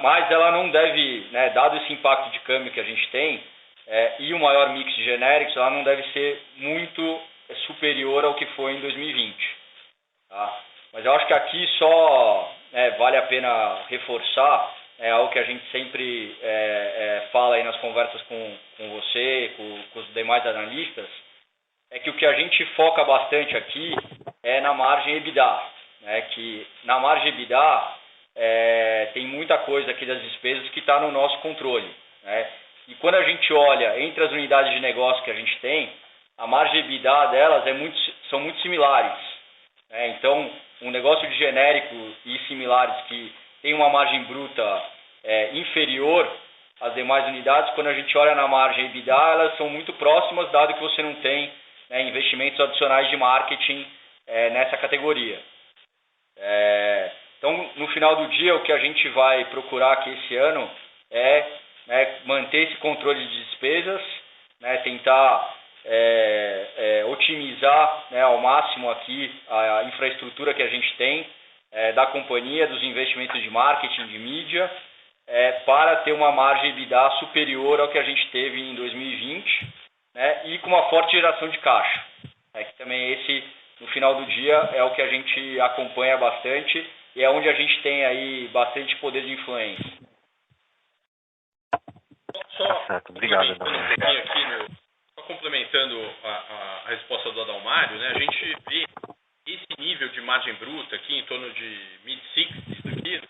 Mas ela não deve, dado esse impacto de câmbio que a gente tem e o maior mix de genéricos, ela não deve ser muito superior ao que foi em 2020. Tá? Mas eu acho que aqui só vale a pena reforçar algo que a gente sempre fala aí nas conversas com você, com os demais analistas, é que o que a gente foca bastante aqui é na margem EBITDA. Que na margem EBITDA tem muita coisa aqui das despesas que está no nosso controle. E quando a gente olha entre as unidades de negócio que a gente tem, a margem EBITDA delas são muito similares. Então, um negócio de genérico e similares que tem uma margem bruta inferior às demais unidades, quando a gente olha na margem EBITDA, elas são muito próximas, dado que você não tem investimentos adicionais de marketing nessa categoria. Então, no final do dia, o que a gente vai procurar aqui esse ano é manter esse controle de despesas, tentar otimizar ao máximo aqui a infraestrutura que a gente tem da companhia, dos investimentos de marketing, de mídia, para ter uma margem EBITDA superior ao que a gente teve em 2020 e com uma forte geração de caixa. Que também esse, no final do dia, é o que a gente acompanha bastante e é onde a gente tem aí bastante poder de influência. Só Obrigado, complementando a resposta do Adalmário, né, a gente vê esse nível de margem bruta aqui em torno de mid-60s aqui,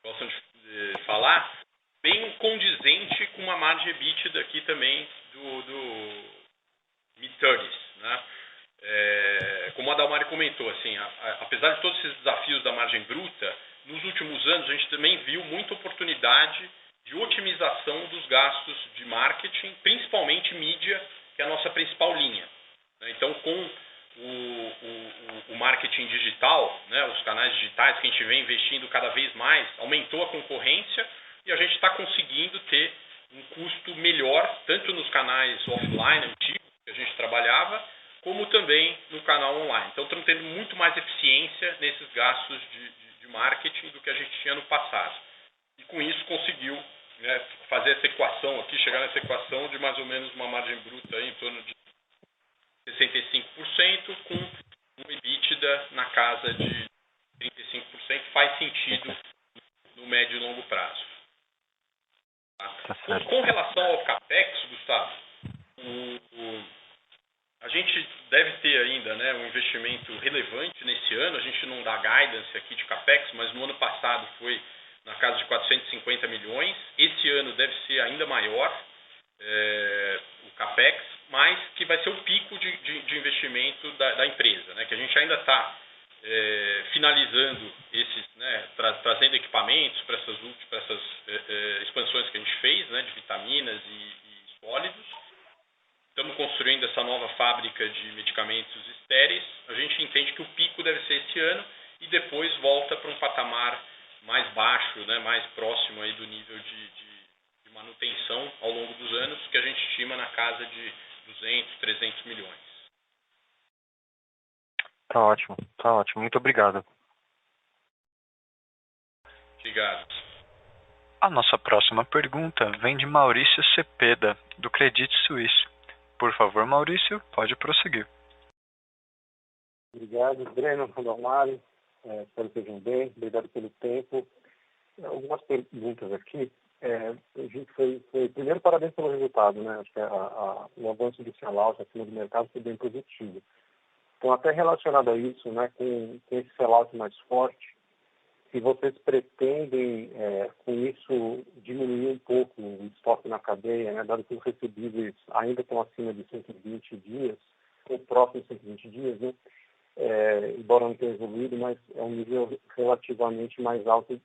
gostam de falar, bem condizente com uma margem EBITDA aqui também do mid-30s, né? Como o Adalmário comentou, assim, apesar de todos esses desafios da margem bruta, nos últimos anos a gente também viu muita oportunidade de otimização dos gastos de marketing, principalmente mídia, que é a nossa principal linha. Então, com o marketing digital, né, os canais digitais que a gente vem investindo cada vez mais, aumentou a concorrência e a gente está conseguindo ter um custo melhor, tanto nos canais offline antigos que a gente trabalhava, como também no canal online. Então, estamos tendo muito mais eficiência nesses gastos de marketing do que a gente tinha no passado. E com isso conseguiu, né, fazer essa equação aqui, chegar nessa equação de mais ou menos uma margem bruta aí em torno de 65%, com um EBITDA na casa de 35%, faz sentido no médio e longo prazo. Com relação ao CAPEX, Gustavo, a gente deve ter ainda, né, um investimento relevante nesse ano. A gente não dá guidance aqui de CAPEX, mas no ano passado foi na casa de 450 milhões. Esse ano deve ser ainda maior o CAPEX, mas que vai ser o pico de investimento da empresa, né, que a gente ainda está finalizando esses, né, trazendo equipamentos para essas expansões que a gente fez, né, de vitaminas e sólidos. Estamos construindo essa nova fábrica de medicamentos estéreis. A gente entende que o pico deve ser esse ano e depois volta para um patamar mais baixo, né, mais próximo aí do nível de manutenção ao longo dos anos, que a gente estima na casa de 200, 300 milhões. Tá ótimo. Muito obrigado. Obrigado. A nossa próxima pergunta vem de Maurício Cepeda, do Credit Suisse. Por favor, Maurício, pode prosseguir. Obrigado, Breno, Adalmário. Espero que estejam bem. Obrigado pelo tempo. Algumas perguntas aqui. A gente primeiro, parabéns pelo resultado, né? Acho que o avanço do sell-out acima do mercado foi bem positivo. Então, até relacionado a isso, né, com esse sell-out mais forte, se vocês pretendem, com isso, diminuir um pouco o estoque na cadeia, né, dado que os recebíveis ainda estão acima de 120 dias, ou próximo de 120 dias, né, embora não tenha evoluído, mas é um nível relativamente mais alto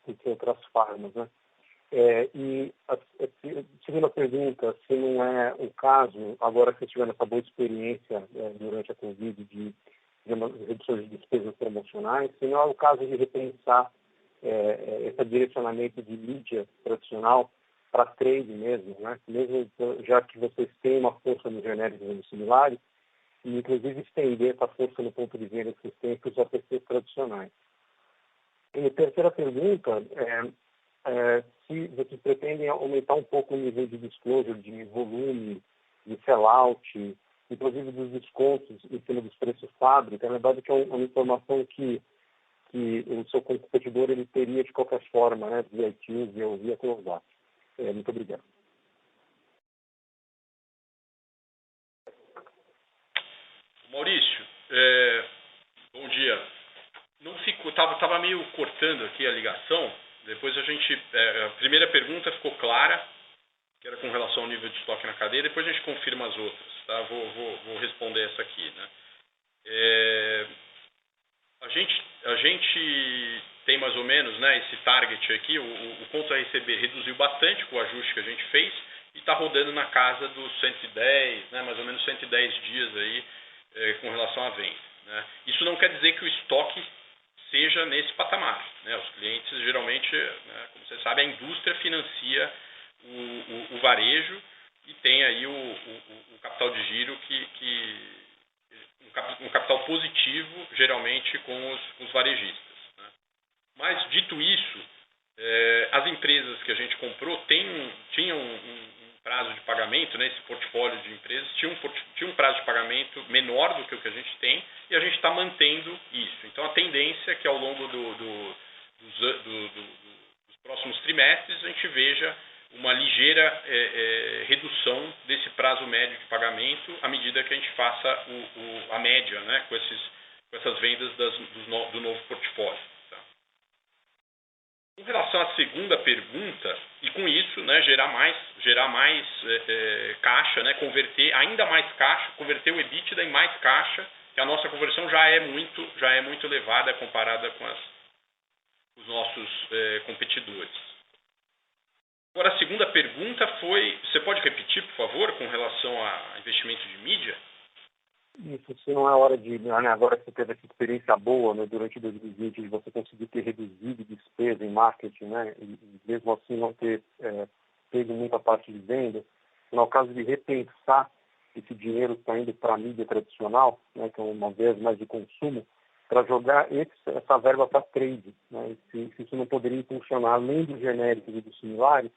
do que outras farmas, né? E a segunda pergunta, se não é o caso, agora que vocês tiveram essa boa experiência durante a Covid de redução de despesas promocionais, se não é o caso de repensar esse direcionamento de mídia tradicional para trade mesmo, né? Mesmo já que vocês têm uma força nos genéricos e similares, e inclusive estender essa força no ponto de venda que vocês têm para os OTCs tradicionais. E a terceira pergunta se vocês pretendem aumentar um pouco o nível de disclosure, de volume, de sell-out, inclusive dos descontos em cima dos preços fábrica. Na verdade, que é uma informação que o seu competidor ele teria de qualquer forma, né, via iTunes, via close-up. Muito obrigado. Maurício, bom dia. Estava meio cortando aqui a ligação. Depois a primeira pergunta ficou clara, que era com relação ao nível de estoque na cadeia. Depois a gente confirma as outras, tá? Vou responder essa aqui, né? A gente tem mais ou menos, né, esse target aqui. O conto a receber reduziu bastante com o ajuste que a gente fez e está rodando na casa dos 110, né, mais ou menos 110 dias aí com relação à venda, né? Isso não quer dizer que o estoque seja nesse patamar, né? Os clientes geralmente, né, como você sabe, a indústria financia o varejo e tem aí o capital de giro um capital positivo geralmente com os varejistas, né? Mas dito isso, as empresas que a gente comprou tinham um prazo de pagamento, né, esse portfólio de empresas, tinha um prazo de pagamento menor do que o que a gente tem, e a gente está mantendo isso. Então, a tendência é que ao longo dos próximos trimestres a gente veja uma ligeira redução desse prazo médio de pagamento à medida que a gente faça a média, né, com essas vendas do novo portfólio. Tá? Com relação à segunda pergunta, e com isso, né, gerar mais caixa, né, converter ainda mais caixa, converter o EBITDA em mais caixa, que a nossa conversão já é muito elevada comparada com os nossos competidores. Agora, a segunda pergunta foi, você pode repetir, por favor, com relação a investimento de mídia? Isso, se não é hora de, agora que você teve essa experiência boa, né, durante 2020, de você conseguir ter reduzido despesa em marketing, né, e mesmo assim não ter pego muita parte de venda, no caso de repensar esse dinheiro está indo para a mídia tradicional, né, que é uma vez mais de consumo, para jogar essa verba para trade, né, se isso não poderia funcionar além dos genéricos e dos similares,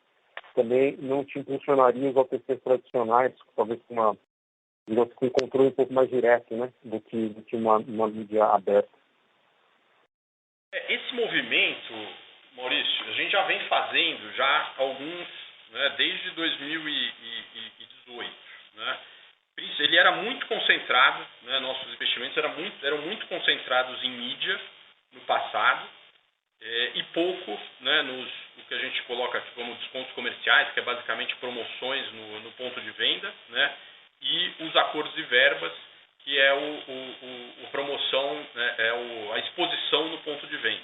também não te impulsionaria os OTCs tradicionais, talvez com um controle um pouco mais direto, né, do que uma mídia aberta. Esse movimento, Maurício, a gente já vem fazendo já alguns, né, desde 2018. Né? Ele era muito concentrado, né, nossos investimentos eram muito concentrados em mídia no passado, e pouco, né, o que a gente coloca aqui como descontos comerciais, que é basicamente promoções no ponto de venda, né, e os acordos de verbas, que é a promoção, né, a exposição no ponto de venda.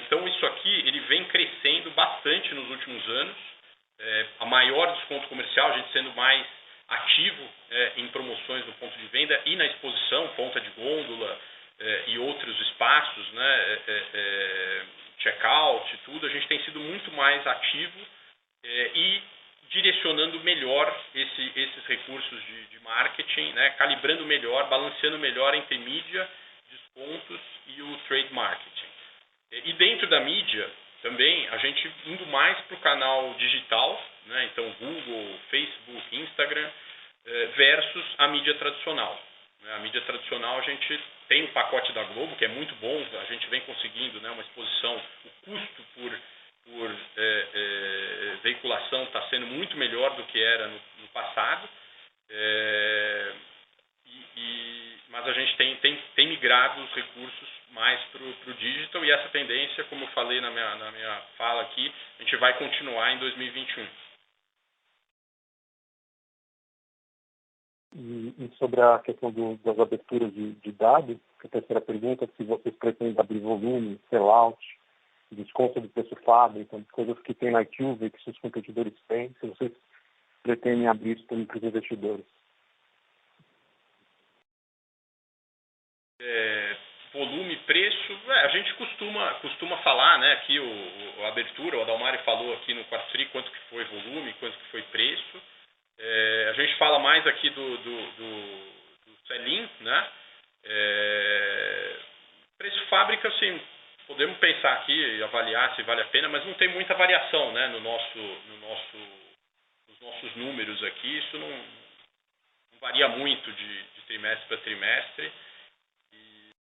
Então, isso aqui ele vem crescendo bastante nos últimos anos. A maior desconto comercial, a gente sendo mais ativo em promoções no ponto de venda e na exposição, ponta de gôndola e outros espaços, né, checkout e tudo, a gente tem sido muito mais ativo e direcionando melhor esses recursos de marketing, né, calibrando melhor, balanceando melhor entre mídia, descontos e o trade marketing. E dentro da mídia, também, a gente indo mais para o canal digital, né, então Google, Facebook, Instagram, versus a mídia tradicional. A mídia tradicional, a gente tem o pacote da Globo, que é muito bom, a gente vem conseguindo, né, uma exposição, o custo por veiculação está sendo muito melhor do que era no passado, mas a gente tem migrado os recursos mais para o digital, e essa tendência, como eu falei na minha fala aqui, a gente vai continuar em 2021. E sobre a questão das aberturas de dados, a terceira pergunta, se vocês pretendem abrir volume, sellout, desconto do preço fábrica, coisas que tem na IQV e que seus competidores têm, se vocês pretendem abrir isso também para os investidores. Volume, preço, a gente costuma falar, né, aqui a abertura, o Adalmario falou aqui no quarto tri quanto que foi volume, quanto que foi preço. A gente fala mais aqui do sell-in, né? Preço fábrica, assim, podemos pensar aqui e avaliar se vale a pena, mas não tem muita variação, né, nos nossos números aqui. Isso não varia muito de trimestre para trimestre,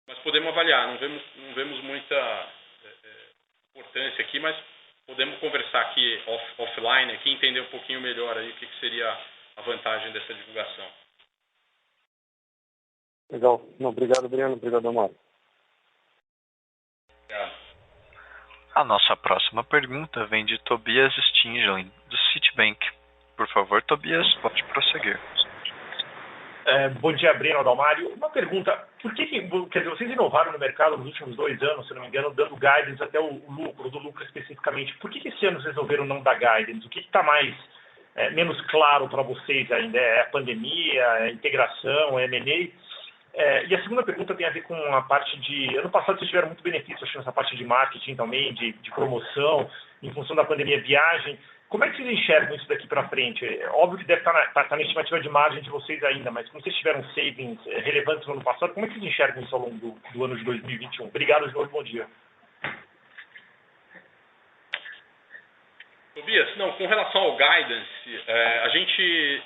mas podemos avaliar. Não vemos muita importância aqui, mas podemos conversar aqui offline, aqui, entender um pouquinho melhor aí o que seria a vantagem dessa divulgação. Legal. Não, obrigado, Breno. Obrigado, Amaro. Obrigado. A nossa próxima pergunta vem de Tobias Stingelin, do Citibank. Por favor, Tobias, pode prosseguir. Bom dia, Breno, Adalmario. Uma pergunta, por que quer dizer, vocês inovaram no mercado nos últimos 2 anos, se não me engano, dando guidance até o lucro especificamente. Por que esse ano vocês resolveram não dar guidance? O que está mais menos claro para vocês ainda? É a pandemia, é a integração, é M&A? E a segunda pergunta tem a ver com a parte de... Ano passado vocês tiveram muito benefício, acho, nessa parte de marketing também, de promoção, em função da pandemia, viagem. Como é que vocês enxergam isso daqui para frente? Óbvio que deve estar na estimativa de margem de vocês ainda, mas como vocês tiveram savings relevantes no ano passado, como é que vocês enxergam isso ao longo do ano de 2021? Obrigado de novo, bom dia. Tobias, não, com relação ao guidance, a gente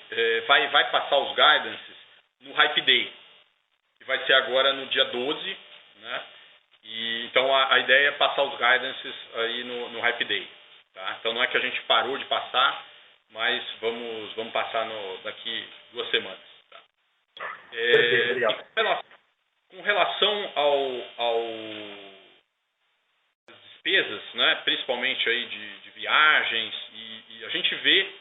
vai passar os guidances no Hype Day, que vai ser agora no dia 12, né? E, então a ideia é passar os guidances aí no Hype Day. Tá? Então não é que a gente parou de passar, mas vamos passar daqui 2 semanas. Tá? Com relação às despesas, né, principalmente aí de viagens, e a gente vê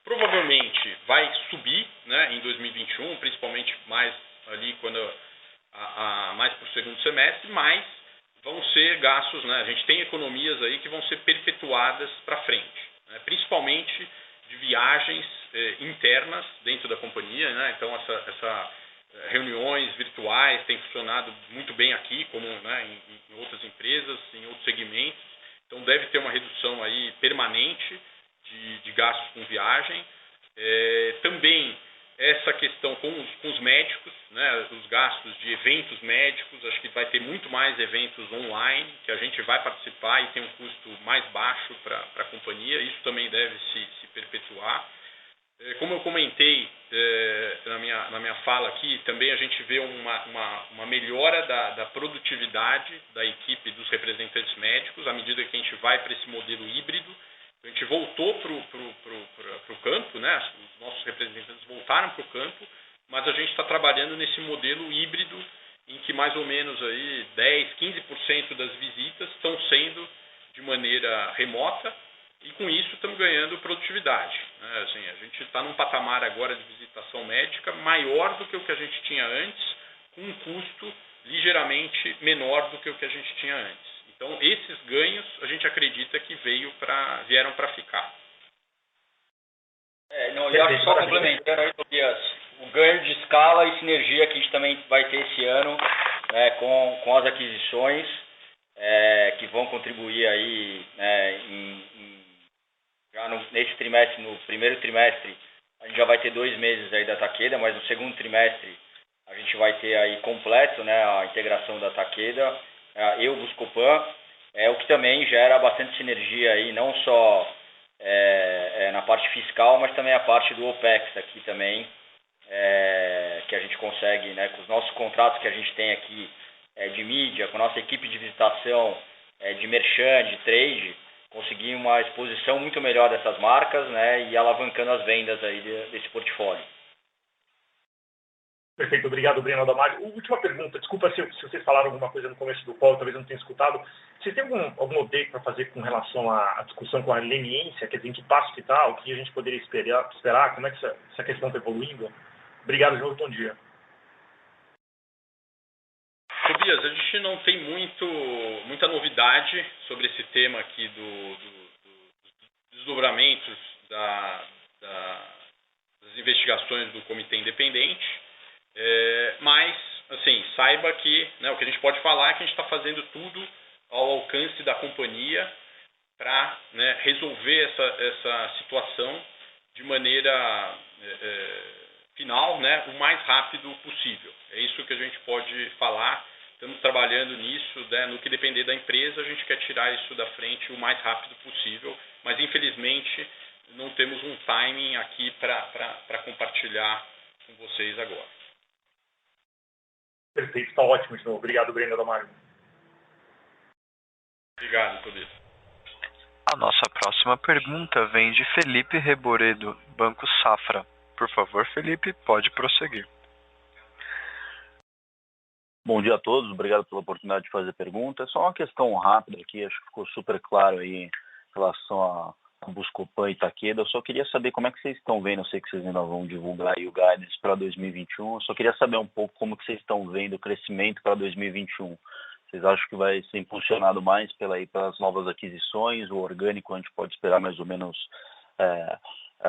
provavelmente vai subir, né, em 2021, principalmente mais ali mais para o segundo semestre, mas vão ser gastos, né, a gente tem economias aí que vão ser perpetuadas para frente, né, principalmente de viagens internas dentro da companhia, né, então essa reuniões virtuais têm funcionado muito bem aqui, como, né, em outras empresas, em outros segmentos. Então deve ter uma redução aí permanente de gastos com viagem. Também essa questão com os médicos, né, os gastos de eventos médicos, acho que vai ter muito mais eventos online, que a gente vai participar e tem um custo mais baixo para a companhia. Isso também deve se perpetuar. Como eu comentei na minha fala aqui, também a gente vê uma melhora da produtividade da equipe dos representantes médicos à medida que a gente vai para esse modelo híbrido. A gente voltou para o campo, né? Os nossos representantes voltaram para o campo, mas a gente está trabalhando nesse modelo híbrido em que mais ou menos aí 10, 15% das visitas estão sendo de maneira remota. E com isso estamos ganhando produtividade. Né? Assim, a gente está num patamar agora de visitação médica maior do que o que a gente tinha antes, com um custo ligeiramente menor do que o que a gente tinha antes. Então, esses ganhos a gente acredita que vieram para ficar. E acho só complementando aí, Tobias, o ganho de escala e sinergia que a gente também vai ter esse ano, né, com as aquisições, que vão contribuir aí, né, já nesse trimestre, no primeiro trimestre, a gente já vai ter 2 meses aí da Takeda, mas no segundo trimestre a gente vai ter aí completo, né, a integração da Takeda e o Buscopan, o que também gera bastante sinergia aí, não só na parte fiscal, mas também a parte do OPEX aqui também, que a gente consegue, né, com os nossos contratos que a gente tem aqui de mídia, com a nossa equipe de visitação, de merchan, de trade, conseguir uma exposição muito melhor dessas marcas, né, e alavancando as vendas aí desse portfólio. Perfeito, obrigado, Breno Adalmario. Última pergunta, desculpa se vocês falaram alguma coisa no começo do call, talvez eu não tenha escutado. Vocês têm algum update para fazer com relação à discussão com a leniência, quer dizer, em que passo que está, o que a gente poderia esperar, como é que essa questão está evoluindo? Obrigado, João, bom dia. Tobias, a gente não tem muita novidade sobre esse tema aqui dos desdobramentos das investigações do Comitê Independente, mas, assim, saiba que, né, o que a gente pode falar é que a gente está fazendo tudo ao alcance da companhia para, né, resolver essa situação de maneira final, né, o mais rápido possível. É isso que a gente pode falar. Estamos trabalhando nisso, né, no que depender da empresa, a gente quer tirar isso da frente o mais rápido possível, mas infelizmente não temos um timing aqui para compartilhar com vocês agora. Perfeito, está ótimo de novo. Obrigado, Breno Adalmario. Obrigado, Tobias. A nossa próxima pergunta vem de Felipe Reboredo, Banco Safra. Por favor, Felipe, pode prosseguir. Bom dia a todos, obrigado pela oportunidade de fazer pergunta. Só uma questão rápida aqui, acho que ficou super claro aí em relação a Buscopan e Takeda. Eu só queria saber como é que vocês estão vendo, eu sei que vocês ainda vão divulgar aí o guidance para 2021, eu só queria saber um pouco como que vocês estão vendo o crescimento para 2021. Vocês acham que vai ser impulsionado mais pelas novas aquisições, o orgânico a gente pode esperar mais ou menos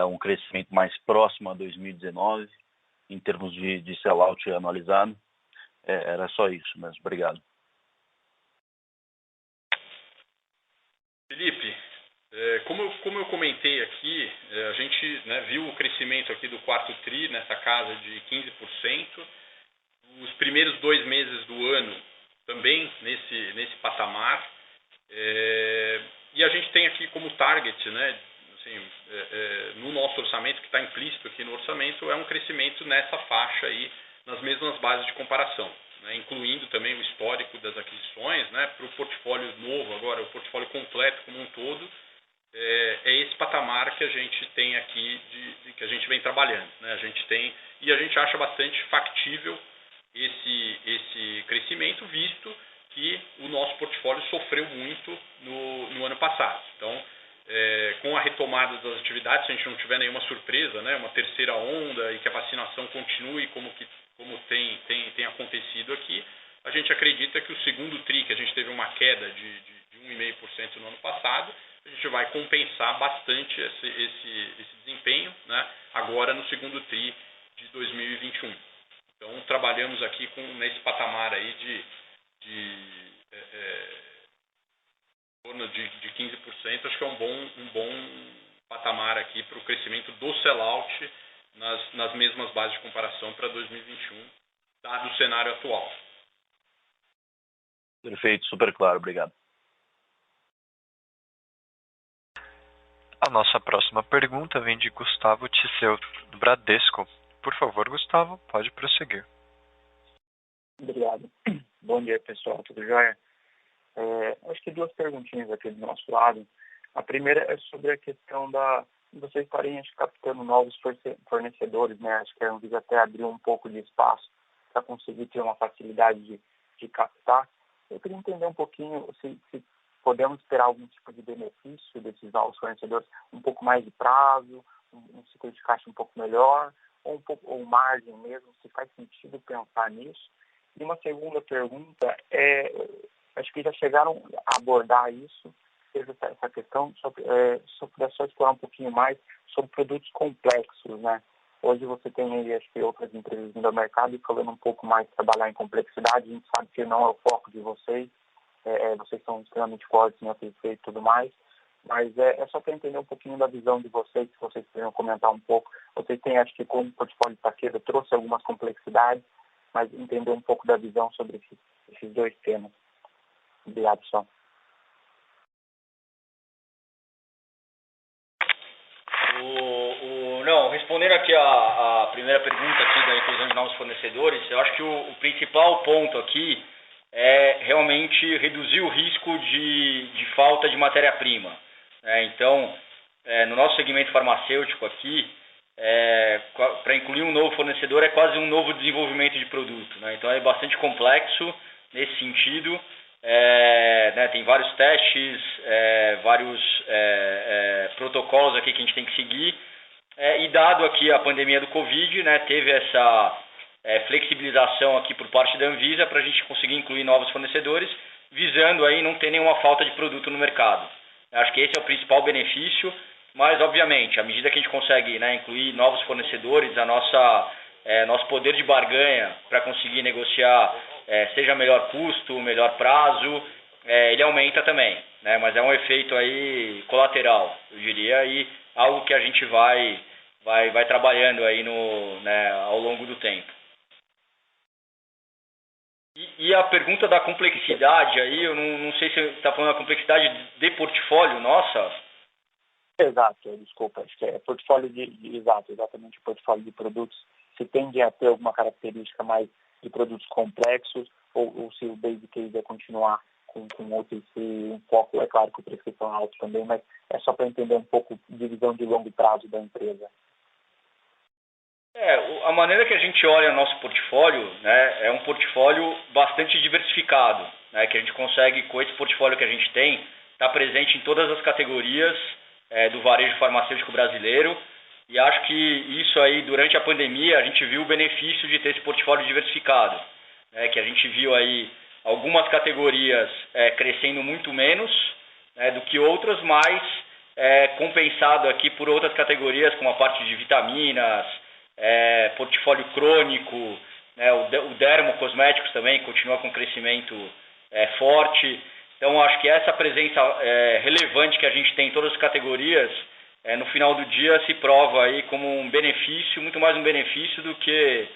um crescimento mais próximo a 2019, em termos de sell-out anualizado? Era só isso mesmo. Obrigado. Felipe, como eu comentei aqui, a gente, né, viu o crescimento aqui do quarto TRI nessa casa de 15%. Os primeiros 2 meses do ano também nesse patamar. E a gente tem aqui como target, né, assim, no nosso orçamento, que está implícito aqui no orçamento, é um crescimento nessa faixa aí, nas mesmas bases de comparação, né, incluindo também o histórico das aquisições, né, para o portfólio novo agora, o portfólio completo como um todo, é esse patamar que a gente tem aqui, que a gente vem trabalhando, né, a gente acha bastante factível esse crescimento, visto que o nosso portfólio sofreu muito no ano passado. Então, com a retomada das atividades, se a gente não tiver nenhuma surpresa, né, uma terceira onda e que a vacinação continue como tem acontecido aqui, a gente acredita que o segundo TRI, que a gente teve uma queda de 1,5% no ano passado, a gente vai compensar bastante esse desempenho, né, agora no segundo TRI de 2021. Então, trabalhamos aqui nesse patamar aí de torno de 15%, acho que é um bom patamar aqui para o crescimento do sellout nas mesmas bases de comparação para 2021, dado o cenário atual. Perfeito, super claro, obrigado. A nossa próxima pergunta vem de Gustavo Tisseu, do Bradesco. Por favor, Gustavo, pode prosseguir. Obrigado. Bom dia, pessoal. Tudo jóia? Acho que duas perguntinhas aqui do nosso lado. A primeira é sobre a questão vocês estarem captando novos fornecedores, né? Acho que a Anvisa até abriu um pouco de espaço para conseguir ter uma facilidade de captar. Eu queria entender um pouquinho se podemos esperar algum tipo de benefício desses novos fornecedores, um pouco mais de prazo, um ciclo de caixa um pouco melhor, ou margem mesmo, se faz sentido pensar nisso. E uma segunda pergunta acho que já chegaram a abordar isso, essa questão, só explorar um pouquinho mais sobre produtos complexos, né? Hoje você tem aí, acho que outras empresas vindo ao mercado e falando um pouco mais de trabalhar em complexidade, a gente sabe que não é o foco de vocês, vocês são extremamente fortes em APC e tudo mais, mas é só para entender um pouquinho da visão de vocês, se vocês poderiam comentar um pouco. Vocês têm, acho que como o portfólio Takeda trouxe algumas complexidades, mas entender um pouco da visão sobre esses dois temas. Obrigado, pessoal. Não, respondendo aqui a primeira pergunta aqui da inclusão de novos fornecedores, eu acho que o principal ponto aqui é realmente reduzir o risco de falta de matéria-prima. Então, no nosso segmento farmacêutico aqui, para incluir um novo fornecedor é quase um novo desenvolvimento de produto, né? Então é bastante complexo nesse sentido. Tem vários testes, vários protocolos aqui que a gente tem que seguir. E dado aqui a pandemia do Covid, né, teve essa flexibilização aqui por parte da Anvisa para a gente conseguir incluir novos fornecedores, visando aí não ter nenhuma falta de produto no mercado. Eu acho que esse é o principal benefício, mas obviamente, à medida que a gente consegue, né, incluir novos fornecedores, nosso poder de barganha para conseguir negociar, seja melhor custo, melhor prazo, ele aumenta também, né, mas é um efeito aí colateral, eu diria, e algo que a gente vai trabalhando aí ao longo do tempo. E a pergunta da complexidade aí, eu não sei se você está falando da complexidade de portfólio, nossa? Exato, desculpa, acho que é portfólio exatamente portfólio de produtos. Se tende a ter alguma característica mais de produtos complexos, ou se o base case vai continuar com outro, um foco, é claro que o prescrição é alto também, mas é só para entender um pouco de visão de longo prazo da empresa. A maneira que a gente olha o nosso portfólio, né, é um portfólio bastante diversificado, né, que a gente consegue, com esse portfólio que a gente tem, estar presente em todas as categorias do varejo farmacêutico brasileiro, e acho que isso aí, durante a pandemia, a gente viu o benefício de ter esse portfólio diversificado, né, que a gente viu aí algumas categorias crescendo muito menos do que outras, mas compensado aqui por outras categorias, como a parte de vitaminas, portfólio crônico, né, o dermocosméticos também continua com crescimento forte. Então, acho que essa presença relevante que a gente tem em todas as categorias, no final do dia se prova aí como um benefício, muito mais um benefício do que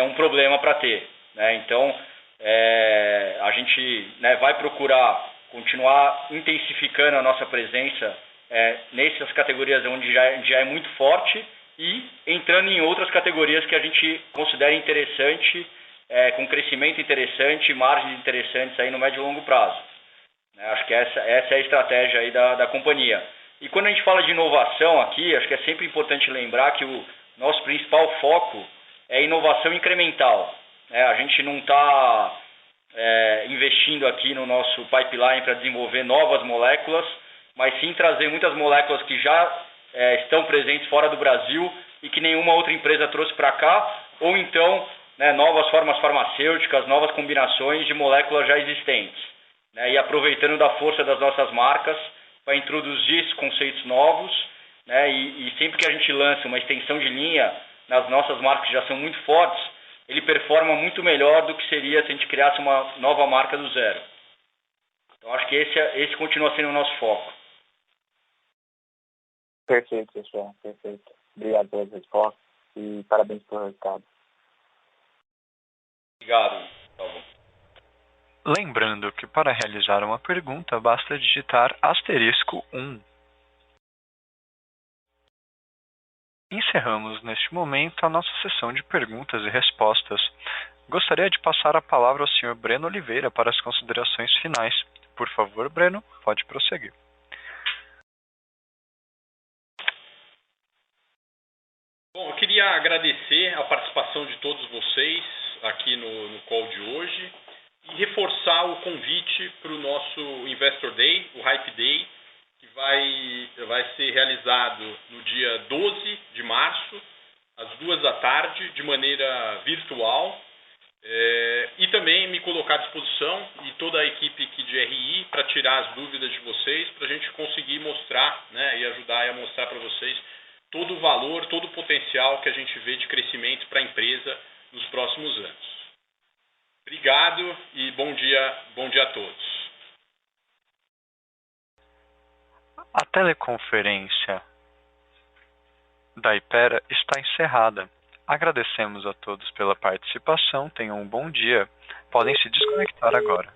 um problema para ter, né? Então, a gente vai procurar continuar intensificando a nossa presença nessas categorias onde já é muito forte e entrando em outras categorias que a gente considera interessante, com crescimento interessante, margens interessantes aí no médio e longo prazo. Acho que essa é a estratégia aí da companhia. E quando a gente fala de inovação aqui, acho que é sempre importante lembrar que o nosso principal foco é inovação incremental. A gente não está investindo aqui no nosso pipeline para desenvolver novas moléculas, mas sim trazer muitas moléculas que já estão presentes fora do Brasil e que nenhuma outra empresa trouxe para cá, ou então novas formas farmacêuticas, novas combinações de moléculas já existentes. E aproveitando da força das nossas marcas para introduzir esses conceitos novos, e sempre que a gente lança uma extensão de linha nas nossas marcas que já são muito fortes, ele performa muito melhor do que seria se a gente criasse uma nova marca do zero. Então acho que esse continua sendo o nosso foco. Perfeito, pessoal, perfeito. Obrigado pelas respostas e parabéns pelo resultado. Obrigado, Salvo. Lembrando que para realizar uma pergunta basta digitar *1. Encerramos neste momento a nossa sessão de perguntas e respostas. Gostaria de passar a palavra ao Sr. Breno Oliveira para as considerações finais. Por favor, Breno, pode prosseguir. Bom, eu queria agradecer a participação de todos vocês aqui no call de hoje e reforçar o convite para o nosso Investor Day, o Hype Day, que vai ser realizado no dia 12 de março, às 14h, de maneira virtual, e também me colocar à disposição e toda a equipe aqui de RI para tirar as dúvidas de vocês, para a gente conseguir mostrar, e ajudar a mostrar para vocês todo o valor, todo o potencial que a gente vê de crescimento para a empresa nos próximos anos. Obrigado e bom dia a todos. A teleconferência da Hypera está encerrada. Agradecemos a todos pela participação. Tenham um bom dia. Podem se desconectar agora.